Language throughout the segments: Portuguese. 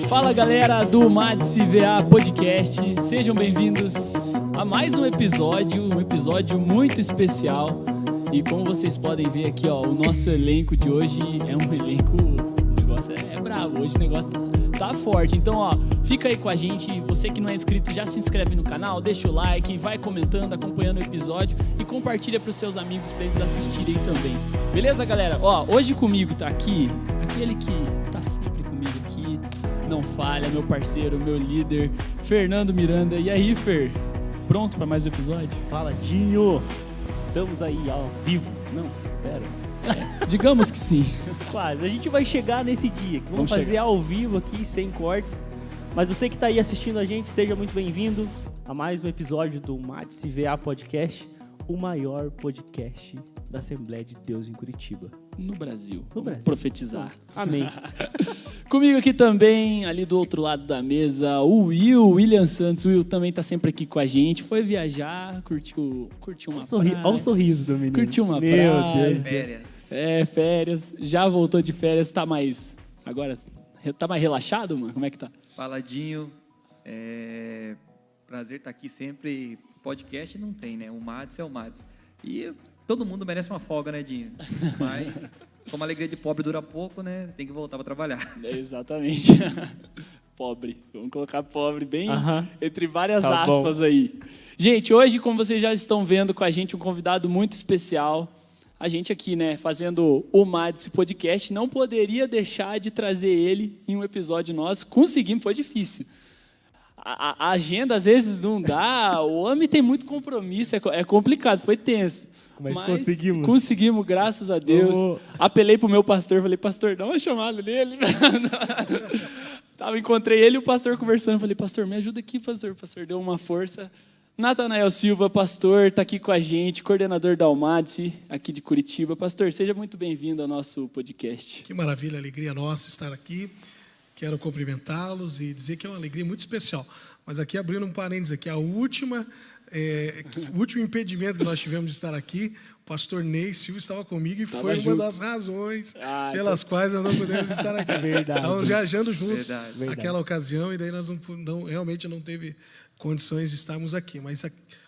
Fala galera do Madse VA Podcast, sejam bem-vindos a mais um episódio muito especial. E como vocês podem ver aqui, ó, o nosso elenco de hoje é um elenco, o negócio é bravo, hoje o negócio tá forte. Então, ó, fica aí com a gente, você que não é inscrito já se inscreve no canal, deixa o like, vai comentando, acompanhando o episódio e compartilha pros seus amigos pra eles assistirem também. Beleza, galera? Ó, hoje comigo tá aqui, aquele que tá sempre comigo aqui, não falha, meu parceiro, meu líder, Fernando Miranda. E aí, Fer? Pronto para mais um episódio? Fala, Dinho! Estamos aí ao vivo. Não, pera. Digamos que sim. Quase. A gente vai chegar nesse dia. Que vamos fazer chegar ao vivo aqui, sem cortes. Mas você que está aí assistindo a gente, seja muito bem-vindo a mais um episódio do Madse VA Podcast, o maior podcast da Assembleia de Deus em Curitiba. No Brasil. No Brasil. Profetizar. Amém. Comigo aqui também, ali do outro lado da mesa, o William Santos. O Will também tá sempre aqui com a gente. Foi viajar, curtiu uma praia. Olha o sorriso do menino. Curtiu uma Meu praia. Deus. Férias. Férias. Já voltou de férias, agora tá mais relaxado, mano? Como é que tá? Faladinho. Prazer estar aqui sempre. Podcast não tem, né? O Madse é o Madse. E todo mundo merece uma folga, né, Dinho? Mas, como a alegria de pobre dura pouco, né? Tem que voltar para trabalhar. Exatamente. Pobre. Vamos colocar pobre bem entre várias aspas aí. Gente, hoje, como vocês já estão vendo com a gente, um convidado muito especial. A gente aqui, né, fazendo o Madse Podcast, não poderia deixar de trazer ele em um episódio nosso. Conseguimos, foi difícil. A agenda, às vezes, não dá. O homem tem muito compromisso, é complicado, foi tenso. Mas conseguimos. Conseguimos, graças a Deus. Apelei pro meu pastor, falei, pastor, dá uma chamada nele. Encontrei ele e o pastor conversando. Falei, pastor, me ajuda aqui, pastor. O pastor deu uma força. Natanael Silva, pastor, está aqui com a gente, coordenador da Almadse, aqui de Curitiba. Pastor, seja muito bem-vindo ao nosso podcast. Que maravilha, alegria nossa estar aqui. Quero cumprimentá-los e dizer que é uma alegria muito especial. Mas aqui, abrindo um parênteses aqui, o último impedimento que nós tivemos de estar aqui, o pastor Ney Silva estava comigo e foi uma das razões pelas quais nós não pudemos estar aqui. Verdade. Estávamos viajando juntos Verdade. naquela ocasião e daí nós realmente não teve condições de estarmos aqui. Mas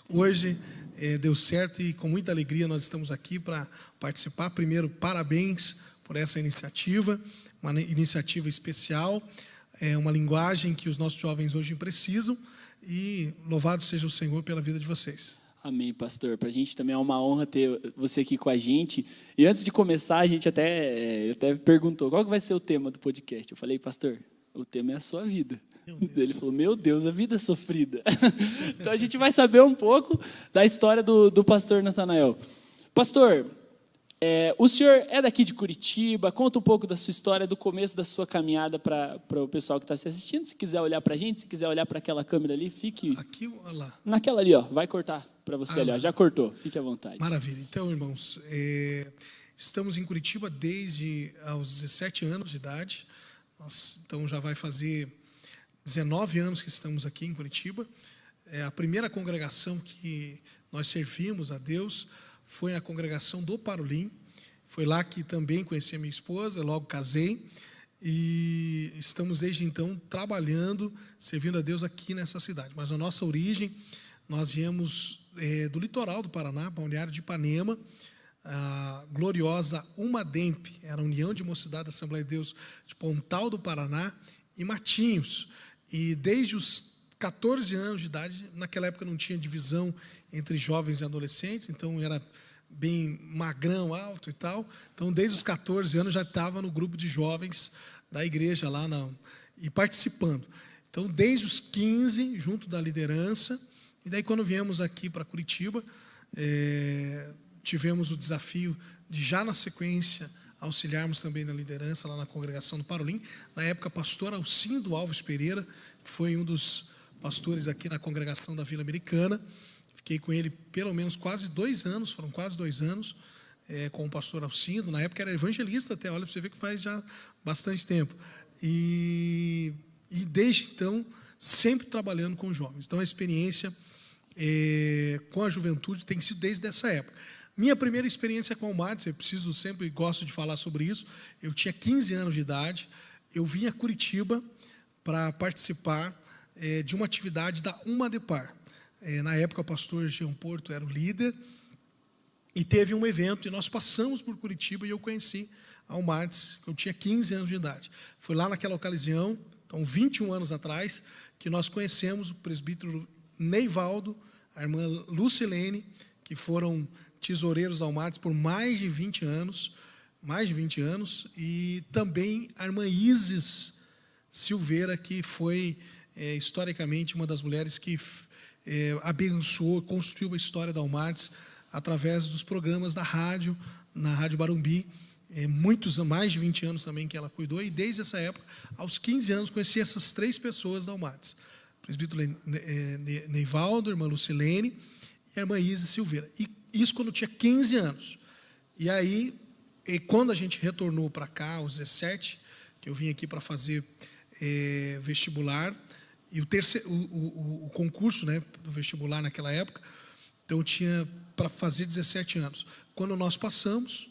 hoje deu certo e com muita alegria nós estamos aqui para participar. Primeiro, parabéns por essa iniciativa, uma iniciativa especial, uma linguagem que os nossos jovens hoje precisam. E louvado seja o Senhor pela vida de vocês. Amém, pastor. Para a gente também é uma honra ter você aqui com a gente. E antes de começar, a gente até perguntou qual que vai ser o tema do podcast. Eu falei, pastor, o tema é a sua vida. Ele falou, meu Deus, a vida sofrida. Então a gente vai saber um pouco da história do pastor Natanael. Pastor, o senhor é daqui de Curitiba, conta um pouco da sua história, do começo da sua caminhada para o pessoal que está se assistindo. Se quiser olhar para a gente, se quiser olhar para aquela câmera ali, fique... Aqui ou lá? Naquela ali, ó, vai cortar para você ali, ó, já cortou, fique à vontade. Maravilha. Então, irmãos, estamos em Curitiba desde aos 17 anos de idade. Então, já vai fazer 19 anos que estamos aqui em Curitiba. A primeira congregação que nós servimos a Deus foi a congregação do Parolim. Foi lá que também conheci a minha esposa, logo casei. E estamos desde então trabalhando, servindo a Deus aqui nessa cidade. Mas a nossa origem, nós viemos do litoral do Paraná, Balneário de Ipanema, a gloriosa Umademp, era a União de Mocidade da Assembleia de Deus de Pontal do Paraná e Matinhos. E desde os 14 anos de idade, naquela época não tinha divisão entre jovens e adolescentes, então era bem magrão, alto e tal. Então, desde os 14 anos já estava no grupo de jovens da igreja lá e participando. Então, desde os 15, junto da liderança. E daí, quando viemos aqui para Curitiba, tivemos o desafio de, já na sequência, auxiliarmos também na liderança lá na congregação do Parolim. Na época, pastor Alcindo Alves Pereira, que foi um dos pastores aqui na congregação da Vila Americana. Fiquei com ele pelo menos quase 2 anos, foram quase 2 anos, com o pastor Alcindo. Na época era evangelista até, olha para você ver que faz já bastante tempo. E desde então, sempre trabalhando com jovens. Então, a experiência com a juventude tem sido desde essa época. Minha primeira experiência com o Madse, eu sempre gosto de falar sobre isso. Eu tinha 15 anos de idade, eu vim a Curitiba para participar de uma atividade da Umadepar. Na época, o pastor Jean Porto era o líder, e teve um evento, e nós passamos por Curitiba, e eu conheci a UMARTS, eu tinha 15 anos de idade. Foi lá naquela ocasião, então 21 anos atrás, que nós conhecemos o presbítero Neivaldo, a irmã Lucilene, que foram tesoureiros da UMARTS por mais de 20 anos, e também a irmã Isis Silveira, que foi historicamente uma das mulheres que abençoou, construiu a história da UMARTS através dos programas da rádio, na Rádio Barumbi, mais de 20 anos também que ela cuidou, e desde essa época, aos 15 anos, conheci essas 3 pessoas da UMARTS, o presbítero Neivaldo, a irmã Lucilene e a irmã Isis Silveira, e isso quando eu tinha 15 anos. E aí, quando a gente retornou para cá, aos 17, que eu vim aqui para fazer vestibular, e o concurso, né, do vestibular naquela época, então eu tinha para fazer 17 anos. Quando nós passamos,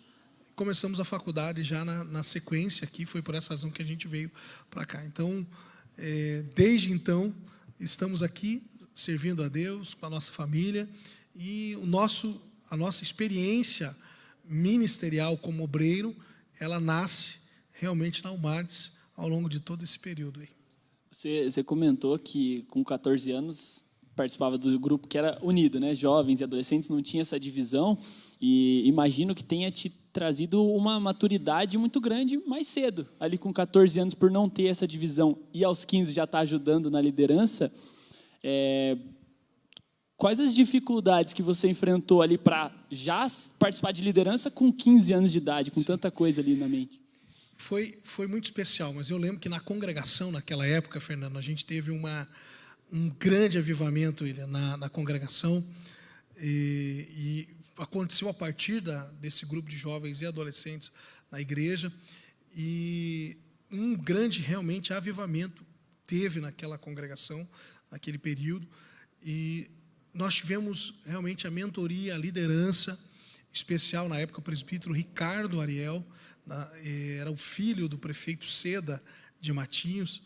começamos a faculdade já na sequência aqui, foi por essa razão que a gente veio para cá. Então, desde então, estamos aqui servindo a Deus, com a nossa família, e a nossa experiência ministerial como obreiro, ela nasce realmente na UMARTS ao longo de todo esse período aí. Você comentou que com 14 anos participava do grupo que era unido, né? Jovens e adolescentes, não tinha essa divisão, e imagino que tenha te trazido uma maturidade muito grande mais cedo, ali com 14 anos, por não ter essa divisão, e aos 15 já está ajudando na liderança. Quais as dificuldades que você enfrentou ali para já participar de liderança com 15 anos de idade, com tanta coisa ali na mente? Foi muito especial, mas eu lembro que na congregação, naquela época, Fernando, a gente teve um grande avivamento na congregação, e aconteceu a partir desse grupo de jovens e adolescentes na igreja, e um grande, realmente, avivamento teve naquela congregação, naquele período, e nós tivemos realmente a mentoria, a liderança especial, na época, o presbítero Ricardo Ariel, era o filho do prefeito Seda de Matinhos,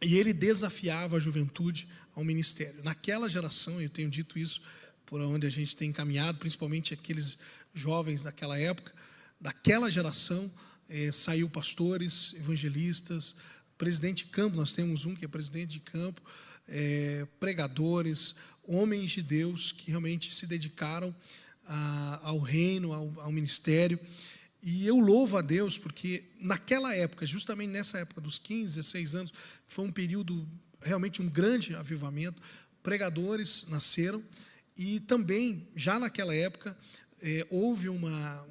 e ele desafiava a juventude ao ministério. Naquela geração, eu tenho dito isso por onde a gente tem encaminhado, principalmente aqueles jovens daquela época, daquela geração, saiu pastores, evangelistas, presidente de campo, nós temos um que é presidente de campo, pregadores, homens de Deus que realmente se dedicaram ao reino, ao ministério. E eu louvo a Deus porque naquela época, justamente nessa época dos 15, 16 anos, foi um período realmente um grande avivamento, pregadores nasceram, e também, já naquela época, houve uma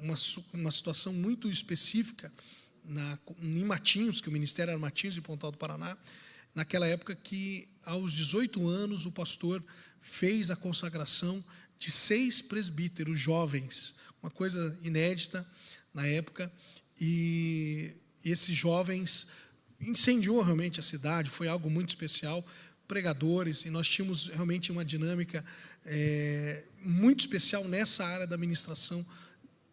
situação muito específica em Matinhos, que o ministério era Matinhos e Pontal do Paraná, naquela época que, aos 18 anos, o pastor fez a consagração de 6 presbíteros jovens, uma coisa inédita na época, e esses jovens incendiou realmente a cidade, foi algo muito especial, pregadores, e nós tínhamos realmente uma dinâmica muito especial nessa área da ministração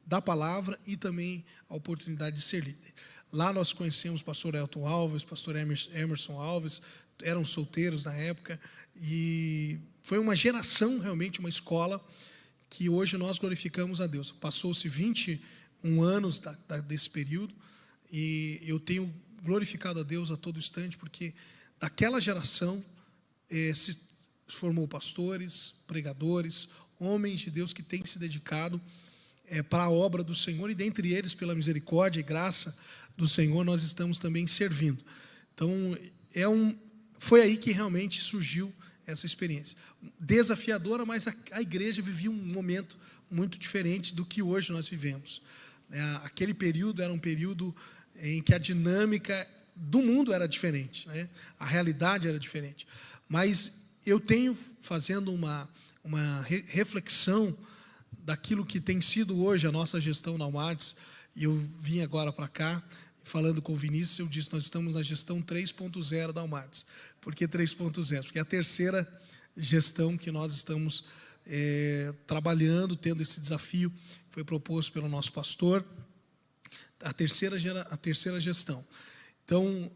da palavra e também a oportunidade de ser líder. Lá nós conhecemos o pastor Elton Alves, o pastor Emerson Alves, eram solteiros na época, e foi uma geração, realmente uma escola, que hoje nós glorificamos a Deus. Passou-se 21 anos desse período, e eu tenho glorificado a Deus a todo instante, porque daquela geração se formou pastores, pregadores, homens de Deus que têm se dedicado para a obra do Senhor, e dentre eles, pela misericórdia e graça do Senhor, nós estamos também servindo. Então, foi aí que realmente surgiu essa experiência. Desafiadora, mas a igreja vivia um momento muito diferente do que hoje nós vivemos. Aquele período era um período em que a dinâmica do mundo era diferente, né? A realidade era diferente. Mas eu tenho, fazendo uma reflexão daquilo que tem sido hoje a nossa gestão na UMARTS, e eu vim agora para cá, falando com o Vinícius, eu disse, nós estamos na gestão 3.0 da UMARTS. Por que 3.0? Porque é a terceira gestão que nós estamos trabalhando, tendo esse desafio, que foi proposto pelo nosso pastor, a terceira gestão. Então,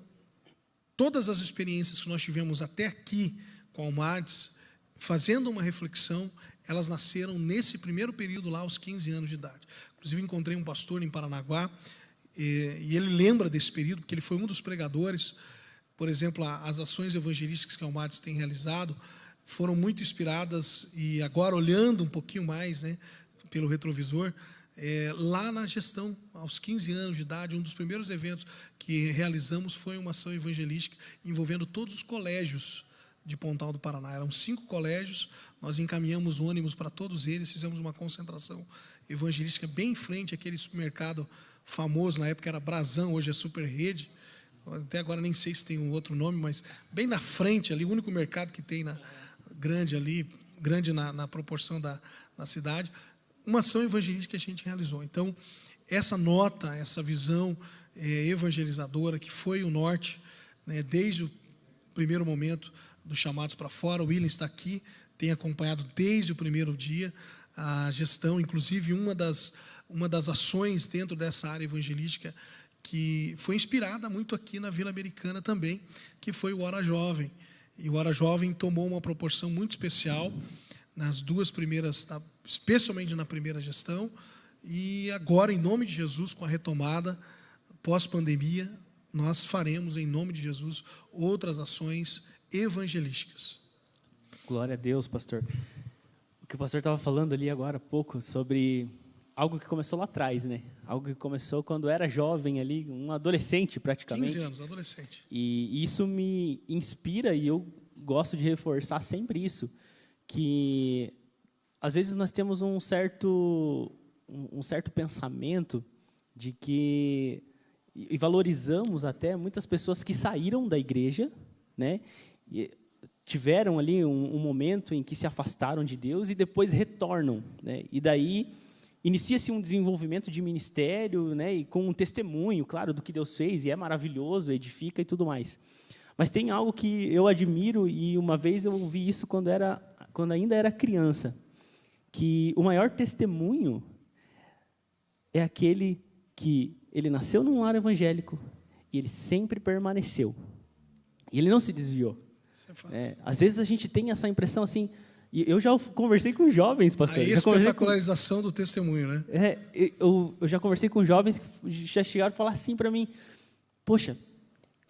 todas as experiências que nós tivemos até aqui com o MADS, fazendo uma reflexão, elas nasceram nesse primeiro período lá, aos 15 anos de idade. Inclusive, encontrei um pastor em Paranaguá, e ele lembra desse período, porque ele foi um dos pregadores. Por exemplo, as ações evangelísticas que a UMADS tem realizado foram muito inspiradas, e agora, olhando um pouquinho mais, né, pelo retrovisor, lá na gestão, aos 15 anos de idade, um dos primeiros eventos que realizamos foi uma ação evangelística envolvendo todos os colégios de Pontal do Paraná. Eram 5 colégios, nós encaminhamos ônibus para todos eles, fizemos uma concentração evangelística bem em frente àquele supermercado famoso, na época era Brasão, hoje é Super Rede, até agora nem sei se tem um outro nome, mas bem na frente ali, o único mercado que tem grande na proporção da cidade, uma ação evangelística que a gente realizou. Então, essa nota, essa visão evangelizadora que foi o norte, né, desde o primeiro momento dos chamados para fora, o William está aqui, tem acompanhado desde o primeiro dia a gestão, inclusive uma das ações dentro dessa área evangelística que foi inspirada muito aqui na Vila Americana também, que foi o Hora Jovem. E o Hora Jovem tomou uma proporção muito especial nas 2 primeiras, especialmente na primeira gestão, e agora, em nome de Jesus, com a retomada pós-pandemia, nós faremos, em nome de Jesus, outras ações evangelísticas. Glória a Deus, pastor. O que o pastor estava falando ali agora há pouco sobre algo que começou lá atrás, né? Algo que começou quando era jovem ali, um adolescente praticamente. 15 anos, adolescente. E isso me inspira, e eu gosto de reforçar sempre isso, que às vezes nós temos um certo pensamento de que, e valorizamos até muitas pessoas que saíram da igreja, né? E tiveram ali um momento em que se afastaram de Deus e depois retornam, né? E daí inicia-se um desenvolvimento de ministério, né, e com um testemunho, claro, do que Deus fez, e é maravilhoso, edifica e tudo mais. Mas tem algo que eu admiro, e uma vez eu ouvi isso quando ainda era criança, que o maior testemunho é aquele que ele nasceu num lar evangélico e ele sempre permaneceu. E ele não se desviou. Isso é fato. Às vezes a gente tem essa impressão assim. E eu já conversei com jovens, pastor. A espetacularização do testemunho, né? Eu já conversei com jovens que já chegaram a falar assim para mim: poxa,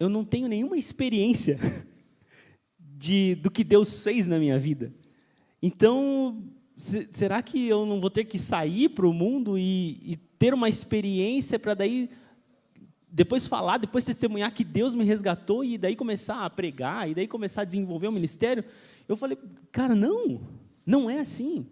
eu não tenho nenhuma experiência do que Deus fez na minha vida. Então, será que eu não vou ter que sair para o mundo e ter uma experiência para daí depois falar, depois testemunhar que Deus me resgatou e daí começar a pregar, e daí começar a desenvolver o ministério? Eu falei, cara, não é assim.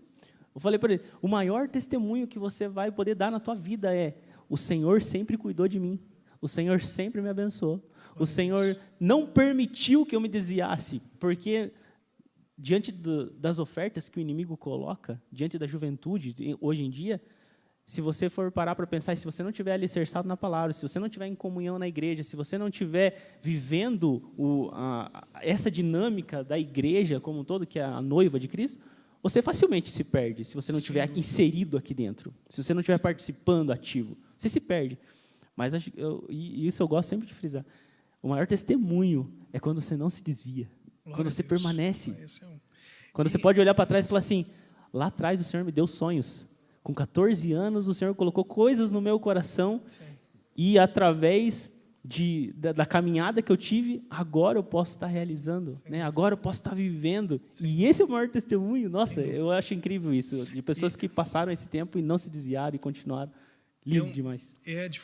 Eu falei para ele, o maior testemunho que você vai poder dar na tua vida é: o Senhor sempre cuidou de mim, o Senhor sempre me abençoou, o Senhor não permitiu que eu me desviasse, porque diante das ofertas que o inimigo coloca, diante da juventude, hoje em dia, se você for parar para pensar, se você não estiver alicerçado na palavra, se você não estiver em comunhão na igreja, se você não estiver vivendo essa dinâmica da igreja como um todo, que é a noiva de Cristo, você facilmente se perde, se você não estiver inserido aqui dentro, se você não estiver participando ativo, você se perde. Mas isso eu gosto sempre de frisar. O maior testemunho é quando você não se desvia, quando você permanece. Quando você pode olhar para trás e falar assim: lá atrás o Senhor me deu sonhos. Com 14 anos, o Senhor colocou coisas no meu coração. Sim. E através da caminhada que eu tive, agora eu posso estar realizando, né? Agora eu posso estar vivendo. Sim. E esse é o maior testemunho. Nossa, eu acho incrível isso, de pessoas que passaram esse tempo e não se desviaram e continuaram. Lindo demais. De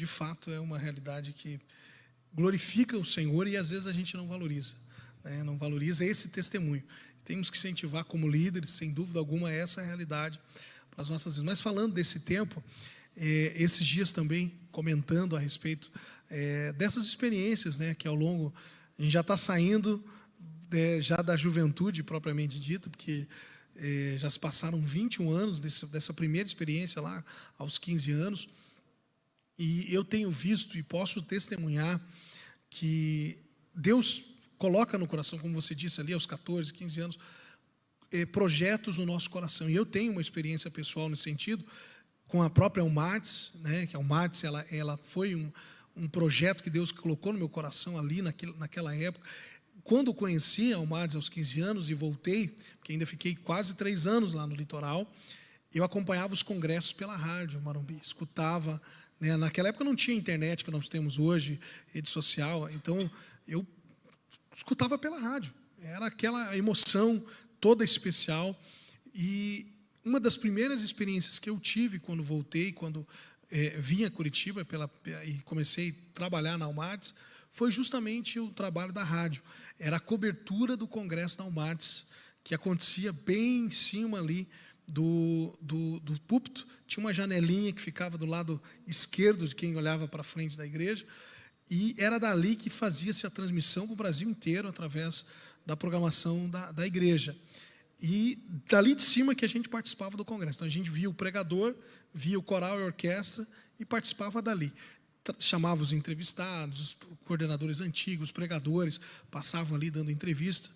fato, é uma realidade que glorifica o Senhor e às vezes a gente não valoriza, né? Não valoriza esse testemunho. Temos que incentivar como líderes, sem dúvida alguma, essa é a realidade as nossas vidas. Mas falando desse tempo, esses dias também comentando a respeito dessas experiências, né, que ao longo a gente já está saindo já da juventude propriamente dita, porque já se passaram 21 anos dessa primeira experiência lá aos 15 anos, e eu tenho visto e posso testemunhar que Deus coloca no coração, como você disse ali, aos 14, 15 anos, projetos no nosso coração. E eu tenho uma experiência pessoal nesse sentido, com a própria UMADS, né, que a UMADS ela foi um projeto que Deus colocou no meu coração ali, naquela época. Quando conheci a Almades aos 15 anos e voltei, porque ainda fiquei quase 3 anos lá no litoral, eu acompanhava os congressos pela rádio Morumbi, escutava, né? Naquela época não tinha internet que nós temos hoje, rede social, então eu escutava pela rádio. Era aquela emoção toda especial. E uma das primeiras experiências que eu tive quando voltei, quando vim a Curitiba e comecei a trabalhar na Almades, foi justamente o trabalho da rádio. Era a cobertura do congresso da Almades, que acontecia bem em cima ali do púlpito. Tinha uma janelinha que ficava do lado esquerdo de quem olhava para frente da igreja, e era dali que fazia-se a transmissão para o Brasil inteiro, através da programação da igreja. E dali de cima que a gente participava do congresso. Então, a gente via o pregador, via o coral e a orquestra e participava dali. Chamava os entrevistados, os coordenadores antigos, os pregadores, passavam ali dando entrevista.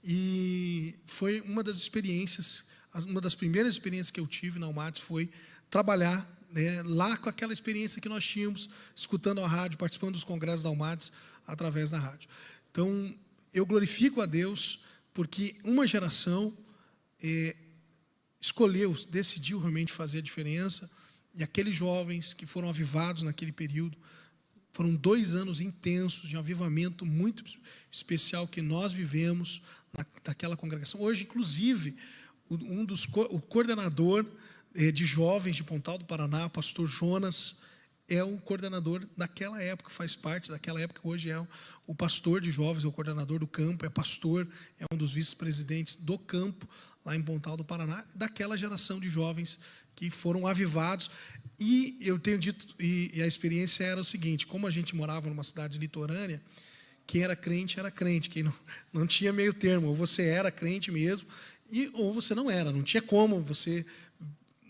E foi uma das primeiras experiências que eu tive na Almades foi trabalhar, né, lá com aquela experiência que nós tínhamos, escutando a rádio, participando dos congressos da Almades através da rádio. Então, eu glorifico a Deus porque uma geração decidiu realmente fazer a diferença, e aqueles jovens que foram avivados naquele período, foram 2 anos intensos de um avivamento muito especial que nós vivemos naquela congregação. Hoje, inclusive, o coordenador de jovens de Pontal do Paraná, o pastor Jonas, é o coordenador daquela época, faz parte daquela época. Hoje é o pastor de jovens, é o coordenador do campo, é pastor, é um dos vice-presidentes do campo, lá em Pontal do Paraná, daquela geração de jovens que foram avivados. E eu tenho dito, e a experiência era o seguinte: como a gente morava numa cidade litorânea, quem era crente, quem não tinha meio termo, ou você era crente mesmo, ou você não era, não tinha como você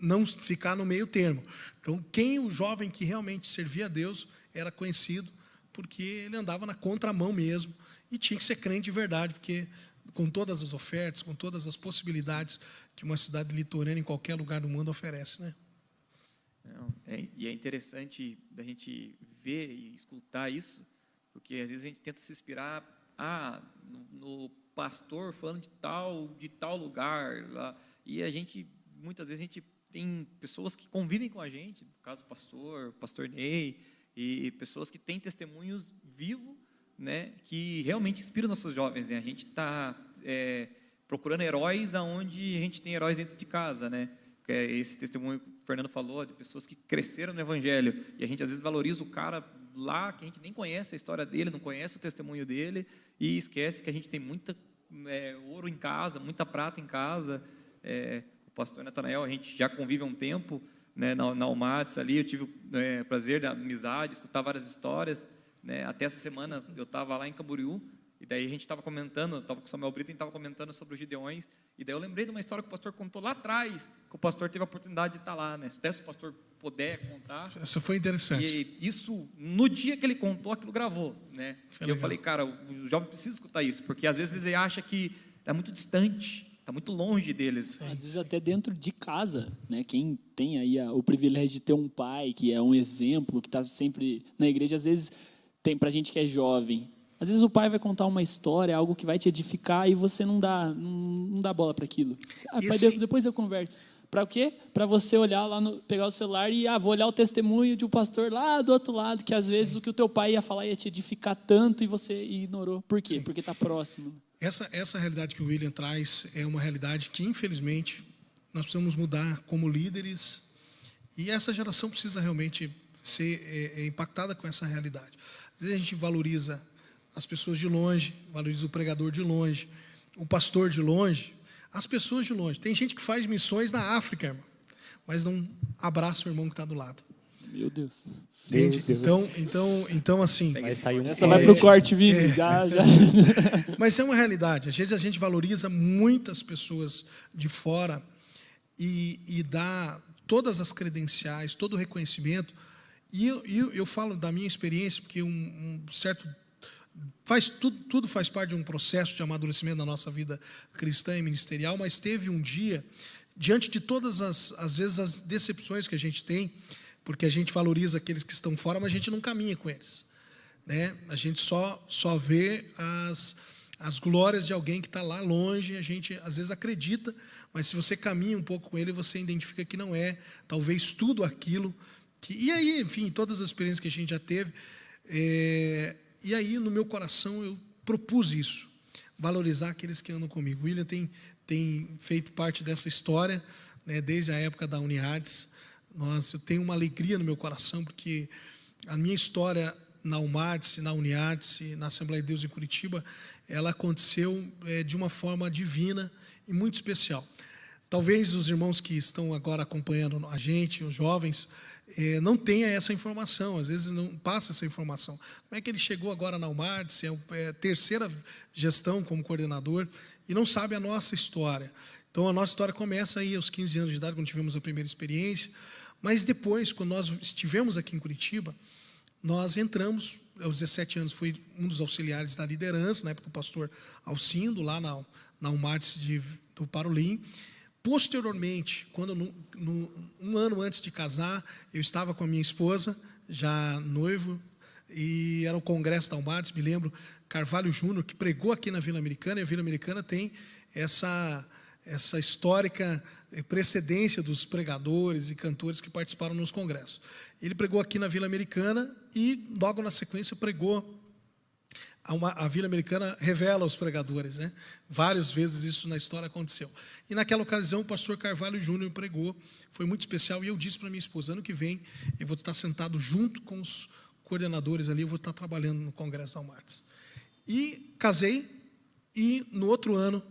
não ficar no meio termo. Então, o jovem que realmente servia a Deus era conhecido porque ele andava na contramão mesmo, e tinha que ser crente de verdade, porque com todas as ofertas, com todas as possibilidades que uma cidade litorânea em qualquer lugar do mundo oferece, né? E é interessante da gente ver e escutar isso, porque às vezes a gente tenta se inspirar no pastor falando de tal lugar lá, e muitas vezes a gente tem pessoas que convivem com a gente, no caso o pastor Ney, e pessoas que têm testemunhos vivos, né, que realmente inspiram nossos jovens, né? A gente está procurando heróis aonde a gente tem heróis dentro de casa, né? Esse testemunho que o Fernando falou, de pessoas que cresceram no Evangelho, e a gente às vezes valoriza o cara lá, que a gente nem conhece a história dele, não conhece o testemunho dele, e esquece que a gente tem muita ouro em casa, muita prata em casa. O pastor Natanael, a gente já convive há um tempo, né, na Almades ali, eu tive o prazer da amizade, escutar várias histórias, né? Até essa semana eu estava lá em Camboriú, e daí a gente estava comentando, estava com o Samuel Brito, a gente estava comentando sobre os Gideões, e daí eu lembrei de uma história que o pastor contou lá atrás, que o pastor teve a oportunidade de estar lá, né? Se o pastor puder contar. Essa foi interessante. E isso, no dia que ele contou, aquilo gravou, né? E eu falei, cara, o jovem precisa escutar isso, porque às vezes ele acha que é muito distante, está muito longe deles. Às vezes até dentro de casa, né? Quem tem aí o privilégio de ter um pai que é um exemplo, que está sempre na igreja, às vezes tem para a gente que é jovem. Às vezes o pai vai contar uma história, algo que vai te edificar, e você não dá bola para aquilo. Pai, depois eu converto. Para o quê? Para você olhar lá, pegar o celular e vou olhar o testemunho de um pastor lá do outro lado, que às vezes o que o teu pai ia falar ia te edificar tanto e você ignorou. Por quê? Porque está próximo. Essa realidade que o William traz é uma realidade que, infelizmente, nós precisamos mudar como líderes, e essa geração precisa realmente ser impactada com essa realidade. Às vezes a gente valoriza as pessoas de longe, valoriza o pregador de longe, o pastor de longe, as pessoas de longe. Tem gente que faz missões na África, irmão, mas não abraça o irmão que está do lado. Meu Deus. Entende? Então assim... Essa vai para o corte, Vini. Já. Mas é uma realidade. Às vezes a gente valoriza muitas pessoas de fora e dá todas as credenciais, todo o reconhecimento. E eu falo da minha experiência, porque tudo faz parte de um processo de amadurecimento da nossa vida cristã e ministerial, mas teve um dia, diante de todas as vezes as decepções que a gente tem, porque a gente valoriza aqueles que estão fora, mas a gente não caminha com eles, né? A gente só vê as glórias de alguém que está lá longe. A gente às vezes acredita, mas se você caminha um pouco com ele, você identifica que não é, talvez, tudo aquilo que... E aí, enfim, todas as experiências que a gente já teve, e aí no meu coração eu propus isso, valorizar aqueles que andam comigo. O William tem feito parte dessa história, né, desde a época da Uniades. Eu tenho uma alegria no meu coração, porque a minha história na UMADS, na Uniades, na Assembleia de Deus em Curitiba, ela aconteceu de uma forma divina e muito especial. Talvez os irmãos que estão agora acompanhando a gente, os jovens, não tenham essa informação, às vezes não passa essa informação. Como é que ele chegou agora na UMADS, é a terceira gestão como coordenador, e não sabe a nossa história. Então, a nossa história começa aí aos 15 anos de idade, quando tivemos a primeira experiência, mas depois, quando nós estivemos aqui em Curitiba, nós entramos, aos 17 anos, fui um dos auxiliares da liderança, na época do pastor Alcindo, lá na UMADS do Parolim. Posteriormente, quando um ano antes de casar, eu estava com a minha esposa, já noivo, e era o congresso da UMADS, me lembro, Carvalho Júnior, que pregou aqui na Vila Americana, e a Vila Americana tem essa histórica precedência dos pregadores e cantores que participaram nos congressos. Ele pregou aqui na Vila Americana e, logo na sequência, pregou. A Vila Americana revela os pregadores, né? Várias vezes isso na história aconteceu. E naquela ocasião o pastor Carvalho Júnior pregou, foi muito especial, e eu disse para minha esposa, ano que vem eu vou estar sentado junto com os coordenadores ali, eu vou estar trabalhando no Congresso da UMADS. E casei, e no outro ano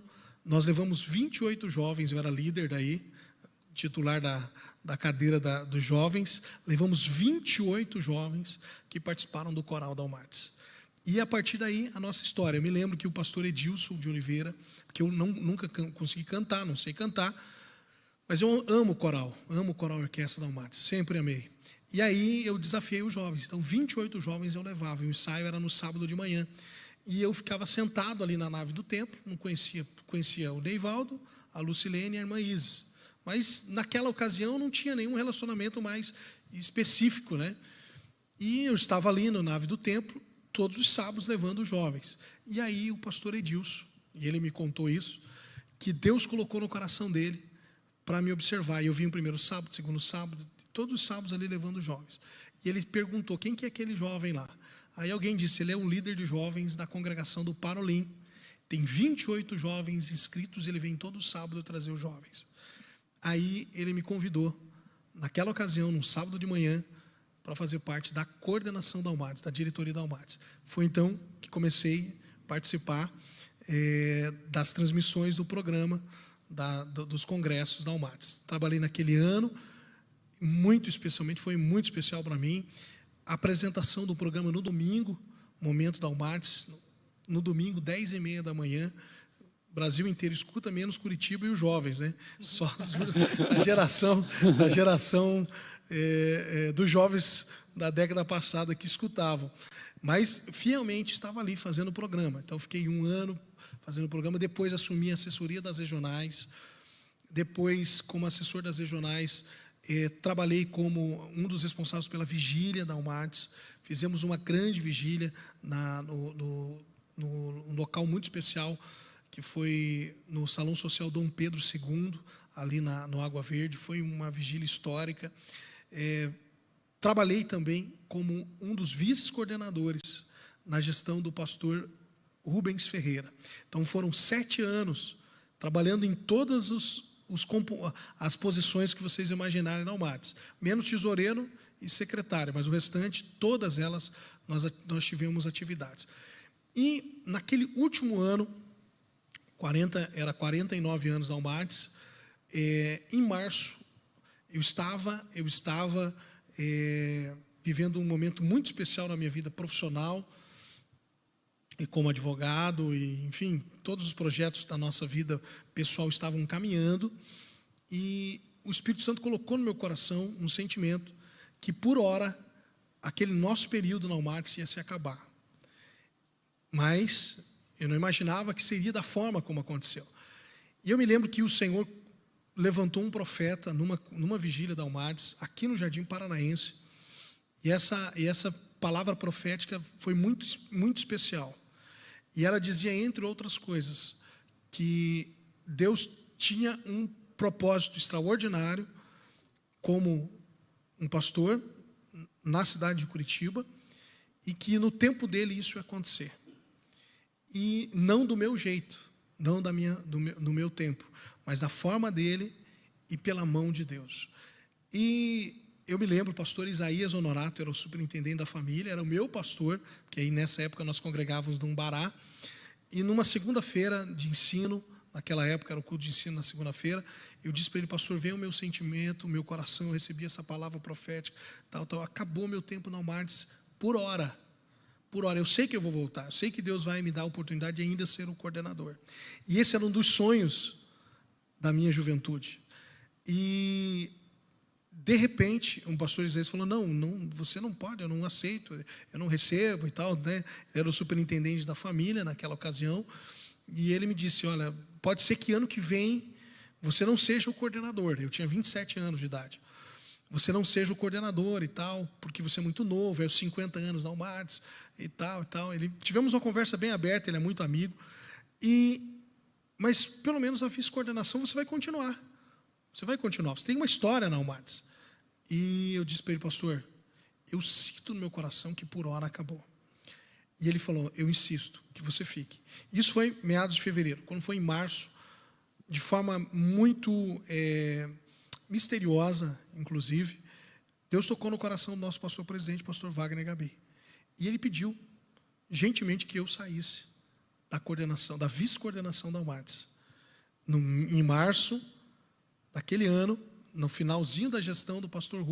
nós levamos 28 jovens, eu era líder daí, titular da cadeira dos jovens, levamos 28 jovens que participaram do coral da UMADS. E a partir daí, a nossa história. Eu me lembro que o pastor Edilson de Oliveira, que eu nunca consegui cantar, não sei cantar, mas eu amo o coral orquestra da UMADS, sempre amei. E aí eu desafiei os jovens, então 28 jovens eu levava, e o ensaio era no sábado de manhã. E eu ficava sentado ali na nave do templo, não conhecia o Neivaldo, a Lucilene e a irmã Isis. Mas naquela ocasião não tinha nenhum relacionamento mais específico, né? E eu estava ali na nave do templo, todos os sábados levando os jovens. E aí o pastor Edilson, e ele me contou isso, que Deus colocou no coração dele para me observar. E eu vim o primeiro sábado, segundo sábado, todos os sábados ali levando os jovens. E ele perguntou, quem que é aquele jovem lá? Aí alguém disse, ele é um líder de jovens da congregação do Parolim. Tem 28 jovens inscritos, ele vem todo sábado trazer os jovens. Aí ele me convidou, naquela ocasião, num sábado de manhã, para fazer parte da coordenação da UMADS, da diretoria da UMADS. Foi então que comecei a participar das transmissões do programa dos congressos da UMADS. Trabalhei naquele ano, muito especialmente, foi muito especial para mim, a apresentação do programa no domingo, momento da UMADS, no domingo, 10h30 da manhã, o Brasil inteiro escuta, menos Curitiba e os jovens, né? Só a geração dos jovens da década passada que escutavam. Mas, fielmente, estava ali fazendo o programa. Então, fiquei um ano fazendo o programa, depois assumi a assessoria das regionais, depois, como assessor das regionais, trabalhei como um dos responsáveis pela vigília da UMADS, fizemos uma grande vigília num local muito especial, que foi no Salão Social Dom Pedro II, ali no Água Verde, foi uma vigília histórica. Trabalhei também como um dos vice-coordenadores na gestão do pastor Rubens Ferreira. Então, foram 7 anos trabalhando em todas as posições que vocês imaginarem na UMADS, menos tesoureiro e secretário, mas o restante, todas elas, nós tivemos atividades. E, naquele último ano, era 49 anos da UMADS, em março, eu estava vivendo um momento muito especial na minha vida profissional, e como advogado, e, enfim, todos os projetos da nossa vida pessoal estavam caminhando, e o Espírito Santo colocou no meu coração um sentimento que, por hora, aquele nosso período na UMADS ia se acabar. Mas eu não imaginava que seria da forma como aconteceu. E eu me lembro que o Senhor levantou um profeta numa vigília da Almades, aqui no Jardim Paranaense, e essa palavra profética foi muito, muito especial. E ela dizia, entre outras coisas, que Deus tinha um propósito extraordinário como um pastor na cidade de Curitiba, e que no tempo dele isso ia acontecer. E não do meu jeito, não do meu tempo, mas da forma dele e pela mão de Deus. E eu me lembro, o pastor Isaías Honorato era o superintendente da família, era o meu pastor, porque aí nessa época nós congregávamos num bará, e numa segunda-feira de ensino, naquela época era o culto de ensino na segunda-feira, eu disse para ele, pastor, veio o meu sentimento, o meu coração, eu recebi essa palavra profética, acabou meu tempo na Almades por hora, eu sei que eu vou voltar, eu sei que Deus vai me dar a oportunidade de ainda ser o coordenador. E esse era um dos sonhos da minha juventude. E de repente, um pastor Isaías falou, não, você não pode, eu não aceito, eu não recebo e tal, né? Ele era o superintendente da família naquela ocasião, e ele me disse, olha, pode ser que ano que vem você não seja o coordenador. Eu tinha 27 anos de idade. Você não seja o coordenador e tal, porque você é muito novo, é os 50 anos da Almades e tal. Tivemos uma conversa bem aberta, ele é muito amigo, mas pelo menos a vice-coordenação você vai continuar. Você tem uma história na Almades. E eu disse para ele, pastor, eu sinto no meu coração que por hora acabou. E ele falou, eu insisto que você fique. Isso foi meados de fevereiro. Quando foi em março, de forma muito misteriosa, inclusive, Deus tocou no coração do nosso pastor presidente, pastor Wagner Gabi. E ele pediu, gentilmente, que eu saísse da coordenação, da vice-coordenação da Almades. Em março daquele ano, no finalzinho da gestão do pastor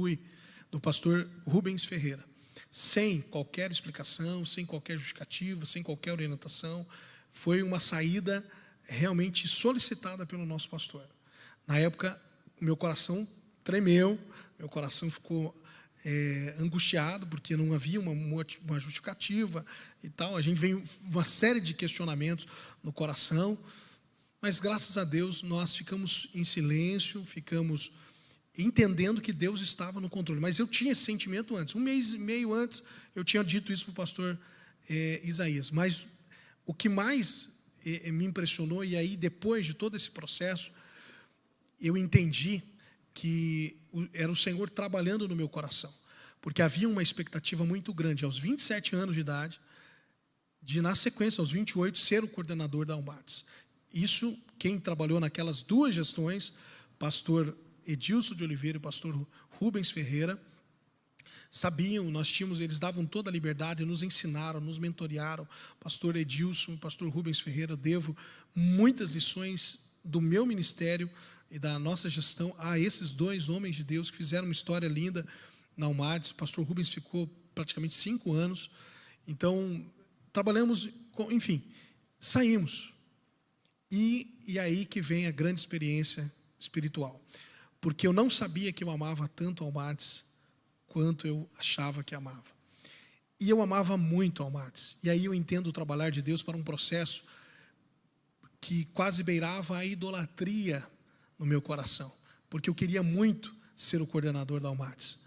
Rubens Ferreira, sem qualquer explicação, sem qualquer justificativa, sem qualquer orientação, foi uma saída realmente solicitada pelo nosso pastor. Na época, meu coração tremeu, meu coração ficou angustiado, porque não havia uma justificativa e tal. A gente veio uma série de questionamentos no coração, mas graças a Deus nós ficamos em silêncio, ficamos entendendo que Deus estava no controle. Mas eu tinha esse sentimento antes, um mês e meio antes, eu tinha dito isso para o pastor Isaías. Mas o que mais me impressionou, e aí depois de todo esse processo, eu entendi que era o Senhor trabalhando no meu coração, porque havia uma expectativa muito grande, aos 27 anos de idade, de na sequência, aos 28, ser o coordenador da Almades. Isso, quem trabalhou naquelas duas gestões, pastor Edilson de Oliveira e pastor Rubens Ferreira, sabiam, eles davam toda a liberdade, nos ensinaram, nos mentorearam. Pastor Edilson e pastor Rubens Ferreira, devo muitas lições do meu ministério e da nossa gestão a esses dois homens de Deus que fizeram uma história linda na Almades. O pastor Rubens ficou praticamente 5 anos. Então, trabalhamos, enfim, saímos. E aí que vem a grande experiência espiritual. Porque eu não sabia que eu amava tanto a Almades quanto eu achava que amava. E eu amava muito a Almades. E aí eu entendo o trabalhar de Deus para um processo que quase beirava a idolatria no meu coração. Porque eu queria muito ser o coordenador da Almades.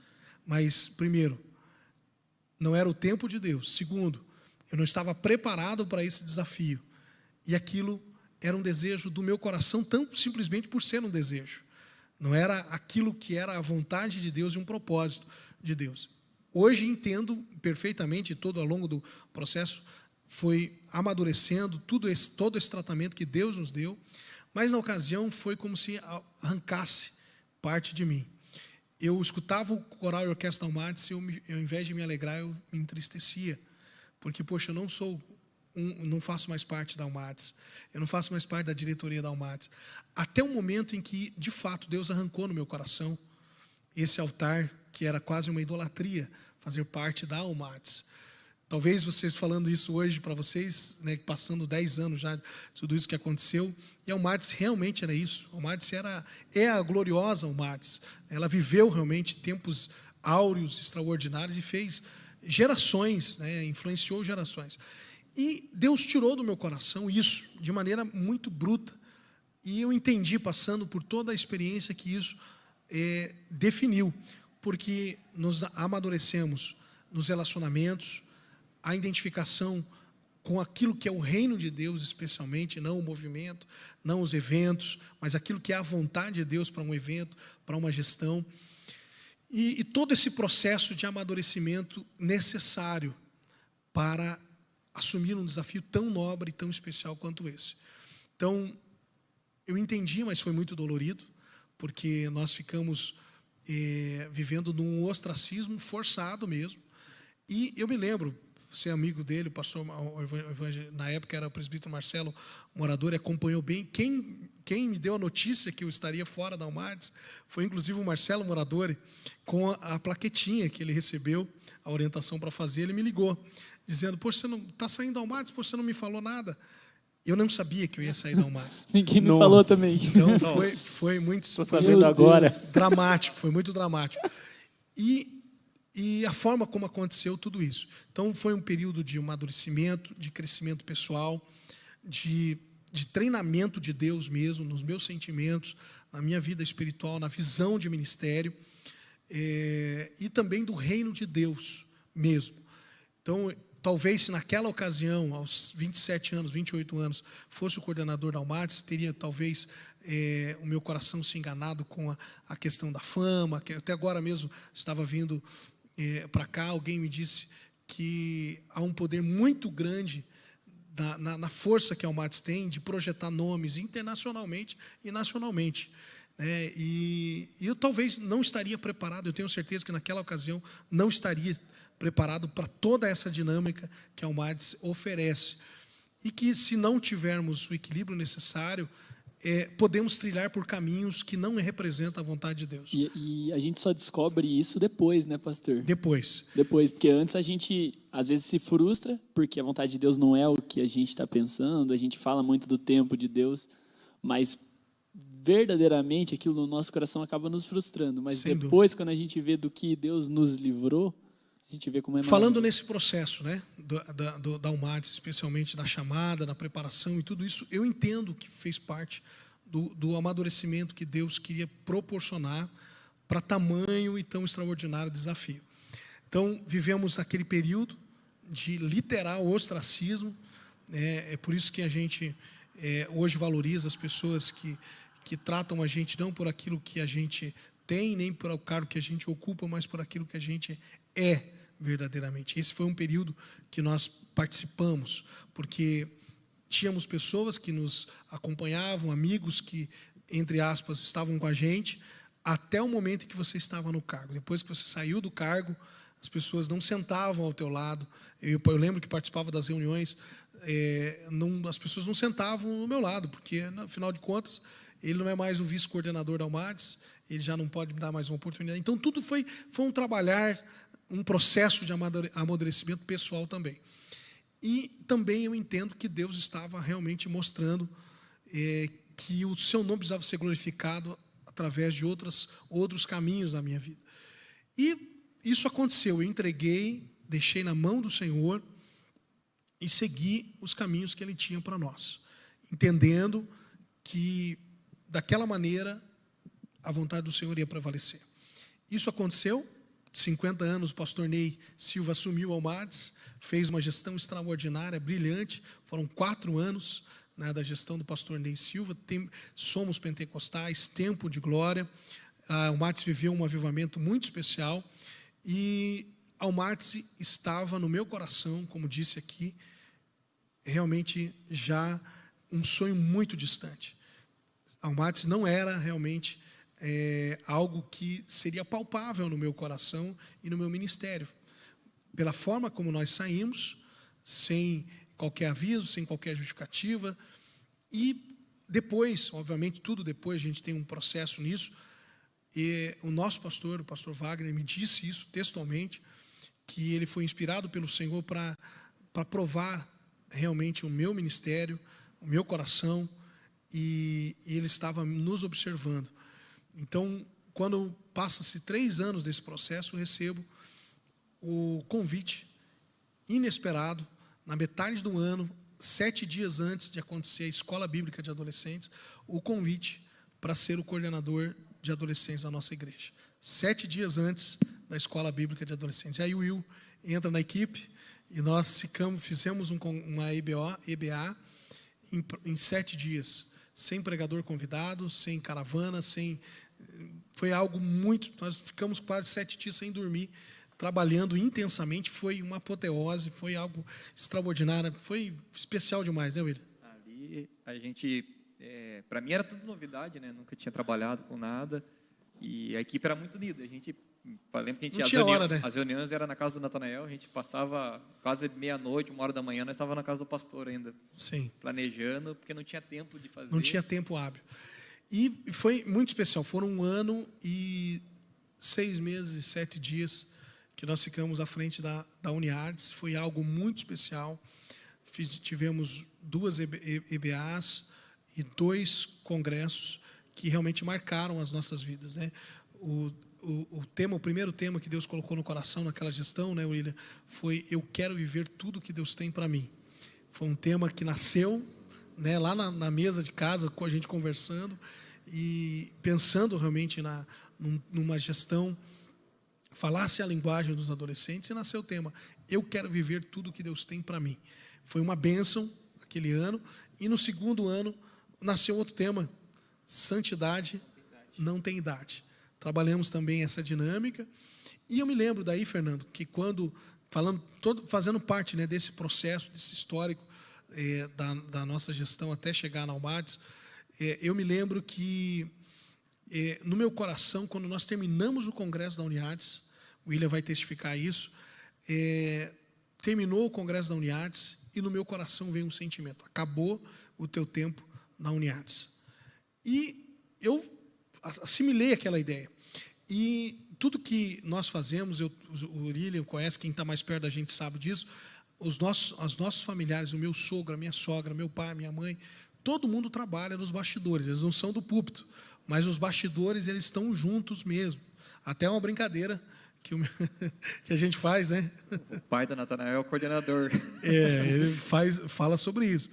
Mas, primeiro, não era o tempo de Deus. Segundo, eu não estava preparado para esse desafio. E aquilo era um desejo do meu coração, tão simplesmente por ser um desejo. Não era aquilo que era a vontade de Deus e um propósito de Deus. Hoje entendo perfeitamente, todo ao longo do processo foi amadurecendo todo esse tratamento que Deus nos deu, mas na ocasião foi como se arrancasse parte de mim. Eu escutava o coral e orquestra da Almades e ao invés de me alegrar, eu me entristecia, porque, poxa, eu não faço mais parte da Almades, eu não faço mais parte da diretoria da Almades. Até o momento em que, de fato, Deus arrancou no meu coração esse altar, que era quase uma idolatria, fazer parte da Almades. Talvez vocês falando isso hoje para vocês, né, passando 10 anos já de tudo isso que aconteceu, e a Almades realmente era isso. A Almades é a gloriosa Almades. Ela viveu realmente tempos áureos, extraordinários, e fez gerações, né, influenciou gerações. E Deus tirou do meu coração isso de maneira muito bruta. E eu entendi, passando por toda a experiência, que isso definiu, porque nos amadurecemos nos relacionamentos, a identificação com aquilo que é o reino de Deus, especialmente, não o movimento, não os eventos, mas aquilo que é a vontade de Deus para um evento, para uma gestão. E todo esse processo de amadurecimento necessário para assumir um desafio tão nobre e tão especial quanto esse. Então, eu entendi, mas foi muito dolorido, porque nós ficamos vivendo num ostracismo forçado mesmo. E eu me lembro, você é amigo dele, o pastor, na época era o presbítero Marcelo Morador, e acompanhou bem. Quem me deu a notícia que eu estaria fora da Almades foi inclusive o Marcelo Morador, com a plaquetinha que ele recebeu, a orientação para fazer. Ele me ligou, dizendo: poxa, você não está saindo da Almades, poxa, você não me falou nada. Eu não sabia que eu ia sair da Almades. Ninguém me falou também. Então foi muito... Estou sabendo agora. Dramático, foi muito dramático. E a forma como aconteceu tudo isso. Então, foi um período de amadurecimento, de crescimento pessoal, de treinamento de Deus mesmo, nos meus sentimentos, na minha vida espiritual, na visão de ministério, e também do reino de Deus mesmo. Então, talvez se naquela ocasião, aos 27 anos, 28 anos, fosse o coordenador da Almades, teria talvez o meu coração se enganado com a questão da fama, que até agora mesmo estava vindo para cá, alguém me disse que há um poder muito grande na força que a Almades tem de projetar nomes internacionalmente e nacionalmente. E eu talvez não estaria preparado, eu tenho certeza que naquela ocasião não estaria preparado para toda essa dinâmica que a Almades oferece. E que, se não tivermos o equilíbrio necessário, podemos trilhar por caminhos que não representam a vontade de Deus. E a gente só descobre isso depois, né, pastor? Depois, porque antes a gente, às vezes, se frustra, porque a vontade de Deus não é o que a gente está pensando, a gente fala muito do tempo de Deus, mas verdadeiramente aquilo no nosso coração acaba nos frustrando. Mas sem depois, dúvida, quando a gente vê do que Deus nos livrou, a gente vê como é falando nesse processo, né, da Almades, especialmente da chamada, da preparação e tudo isso, eu entendo que fez parte do amadurecimento que Deus queria proporcionar para tamanho e tão extraordinário desafio. Então, vivemos aquele período de literal ostracismo. É por isso que a gente hoje valoriza as pessoas que tratam a gente não por aquilo que a gente tem, nem por o cargo que a gente ocupa, mas por aquilo que a gente é verdadeiramente. Esse foi um período que nós participamos, porque tínhamos pessoas que nos acompanhavam, amigos que, entre aspas, estavam com a gente, até o momento em que você estava no cargo. Depois que você saiu do cargo, as pessoas não sentavam ao teu lado. Eu lembro que participava das reuniões, as pessoas não sentavam no meu lado, porque, afinal de contas, ele não é mais o vice-coordenador da Almades, ele já não pode me dar mais uma oportunidade. Então, tudo foi um trabalhar, um processo de amadurecimento pessoal também. E também eu entendo que Deus estava realmente mostrando que o seu nome precisava ser glorificado através de outros caminhos na minha vida. E isso aconteceu, eu entreguei, deixei na mão do Senhor e segui os caminhos que Ele tinha para nós, entendendo que, daquela maneira, a vontade do Senhor ia prevalecer. Isso aconteceu. 50 anos, o pastor Ney Silva assumiu a Almades, fez uma gestão extraordinária, brilhante. Foram 4 anos, né, da gestão do pastor Ney Silva. Somos pentecostais, tempo de glória. A Almades viveu um avivamento muito especial. E a Almades estava no meu coração, como disse aqui, realmente já um sonho muito distante. A Almades não era realmente algo que seria palpável no meu coração e no meu ministério. Pela forma como nós saímos, sem qualquer aviso, sem qualquer justificativa. E depois, obviamente, tudo depois, a gente tem um processo nisso. E o nosso pastor, o pastor Wagner, me disse isso textualmente, que ele foi inspirado pelo Senhor para provar realmente o meu ministério, o meu coração, e ele estava nos observando. Então, quando passa-se 3 anos desse processo, eu recebo o convite inesperado, na metade do ano, 7 dias antes de acontecer a Escola Bíblica de Adolescentes, o convite para ser o coordenador de adolescentes da nossa igreja. 7 dias antes da Escola Bíblica de Adolescentes. Aí o Will entra na equipe e nós fizemos uma EBA em 7 dias, sem pregador convidado, sem caravana, foi algo muito... Nós ficamos quase 7 dias sem dormir, trabalhando intensamente. Foi uma apoteose, foi algo extraordinário, foi especial demais, né, William? Ali a gente, para mim era tudo novidade, né? Nunca tinha trabalhado com nada e a equipe era muito unida. Lembro que as reuniões eram na casa do Natanael, a gente passava quase meia-noite, 1h da manhã, nós estávamos na casa do pastor ainda. Sim. Planejando, porque não tinha tempo de fazer. Não tinha tempo hábil. E foi muito especial. Foram 1 ano e 6 meses e 7 dias que nós ficamos à frente da Uniartes. Foi algo muito especial. Tivemos 2 EBAs e 2 congressos que realmente marcaram as nossas vidas, né? O primeiro tema que Deus colocou no coração naquela gestão, né, William, foi: eu quero viver tudo que Deus tem para mim. Foi um tema que nasceu, né, lá na mesa de casa, com a gente conversando e pensando realmente numa gestão, falasse a linguagem dos adolescentes, e nasceu o tema: eu quero viver tudo que Deus tem para mim. Foi uma bênção aquele ano. E no segundo ano nasceu outro tema: santidade não tem idade. Trabalhamos também essa dinâmica. E eu me lembro daí, Fernando, que fazendo parte, né, desse processo, desse histórico da nossa gestão até chegar na Almades, eu me lembro que no meu coração, quando nós terminamos o congresso da Uniartes, o William vai testificar isso, terminou o congresso da Uniartes e no meu coração veio um sentimento: acabou o teu tempo na Uniartes. E eu assimilei aquela ideia. E tudo que nós fazemos, o William conhece, quem está mais perto da gente sabe disso, os nossos familiares, o meu sogro, a minha sogra, meu pai, minha mãe, todo mundo trabalha nos bastidores. Eles não são do púlpito, mas os bastidores, eles estão juntos mesmo. Até uma brincadeira que a gente faz, né? O pai do Natanael é o coordenador. Ele fala sobre isso,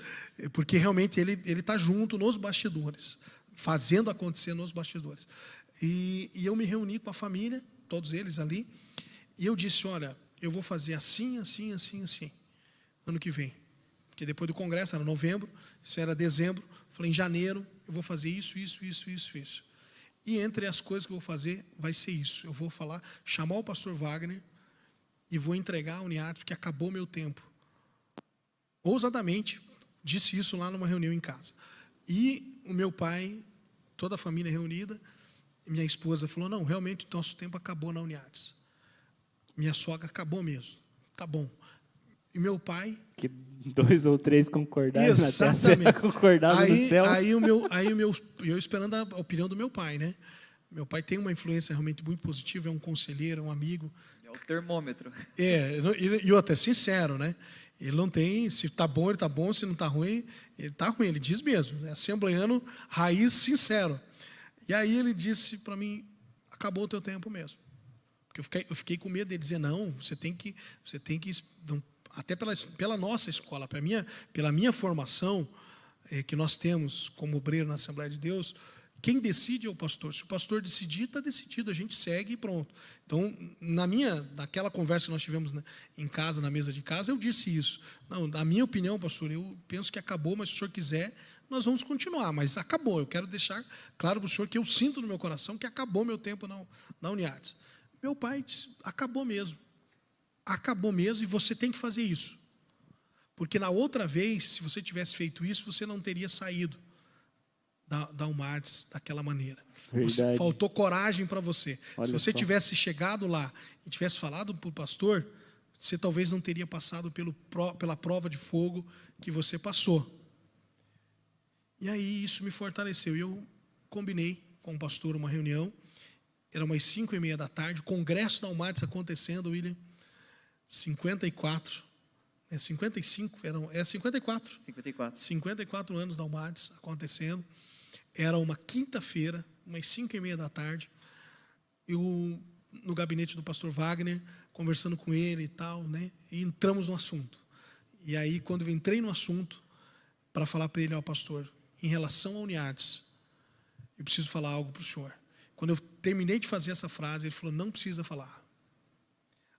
porque realmente ele está junto nos bastidores, fazendo acontecer nos bastidores. E eu me reuni com a família, todos eles ali, e eu disse: olha, eu vou fazer assim, assim, assim, assim, ano que vem. Porque depois do congresso, era novembro, isso era dezembro, falei: em janeiro eu vou fazer isso, isso, isso, isso, isso. E entre as coisas que eu vou fazer, vai ser isso. Eu vou chamar o pastor Wagner e vou entregar a Uniartes, porque acabou meu tempo. Ousadamente, disse isso lá numa reunião em casa. E o meu pai, toda a família reunida, minha esposa falou: não, realmente o nosso tempo acabou na Uniartes. Minha sogra: acabou mesmo, tá bom. E meu pai... Que 2 ou 3 concordaram exatamente. Na terra, concordaram no céu. Eu esperando a opinião do meu pai, né? Meu pai tem uma influência realmente muito positiva, é um conselheiro, é um amigo. É o termômetro. E eu até sincero, né? Ele não tem, se está bom, ele está bom, se não está ruim, ele está ruim, ele diz mesmo. É assembleiano, raiz, sincero. E aí ele disse para mim: acabou o teu tempo mesmo. Porque eu fiquei com medo dele dizer: não, você tem que não, até pela nossa escola, pela minha formação que nós temos como obreiro na Assembleia de Deus, quem decide é o pastor. Se o pastor decidir, está decidido, a gente segue e pronto. Então, naquela conversa que nós tivemos em casa, na mesa de casa, eu disse isso. Não, na minha opinião, pastor, eu penso que acabou, mas se o senhor quiser, nós vamos continuar, mas acabou. Eu quero deixar claro para o senhor que eu sinto no meu coração que acabou meu tempo na Uniartes. Meu pai disse: acabou mesmo. Acabou mesmo, e você tem que fazer isso. Porque na outra vez, se você tivesse feito isso, você não teria saído da Uniartes daquela maneira. Faltou coragem para você. Olha se você só. tivesse chegado lá e tivesse falado para o pastor, você talvez não teria passado pela prova de fogo que você passou. E aí isso me fortaleceu. E eu combinei com o pastor uma reunião. Era umas 5h30 da tarde, o congresso da Almades acontecendo, William. 54, 55, 54 anos da Almades acontecendo. Era uma quinta-feira, umas 5h30 da tarde. Eu, no gabinete do pastor Wagner, conversando com ele e tal, né? E entramos no assunto. E aí, quando eu entrei no assunto, para falar para ele, pastor, em relação à Uniades, eu preciso falar algo para o senhor. Quando eu terminei de fazer essa frase, ele falou, não precisa falar.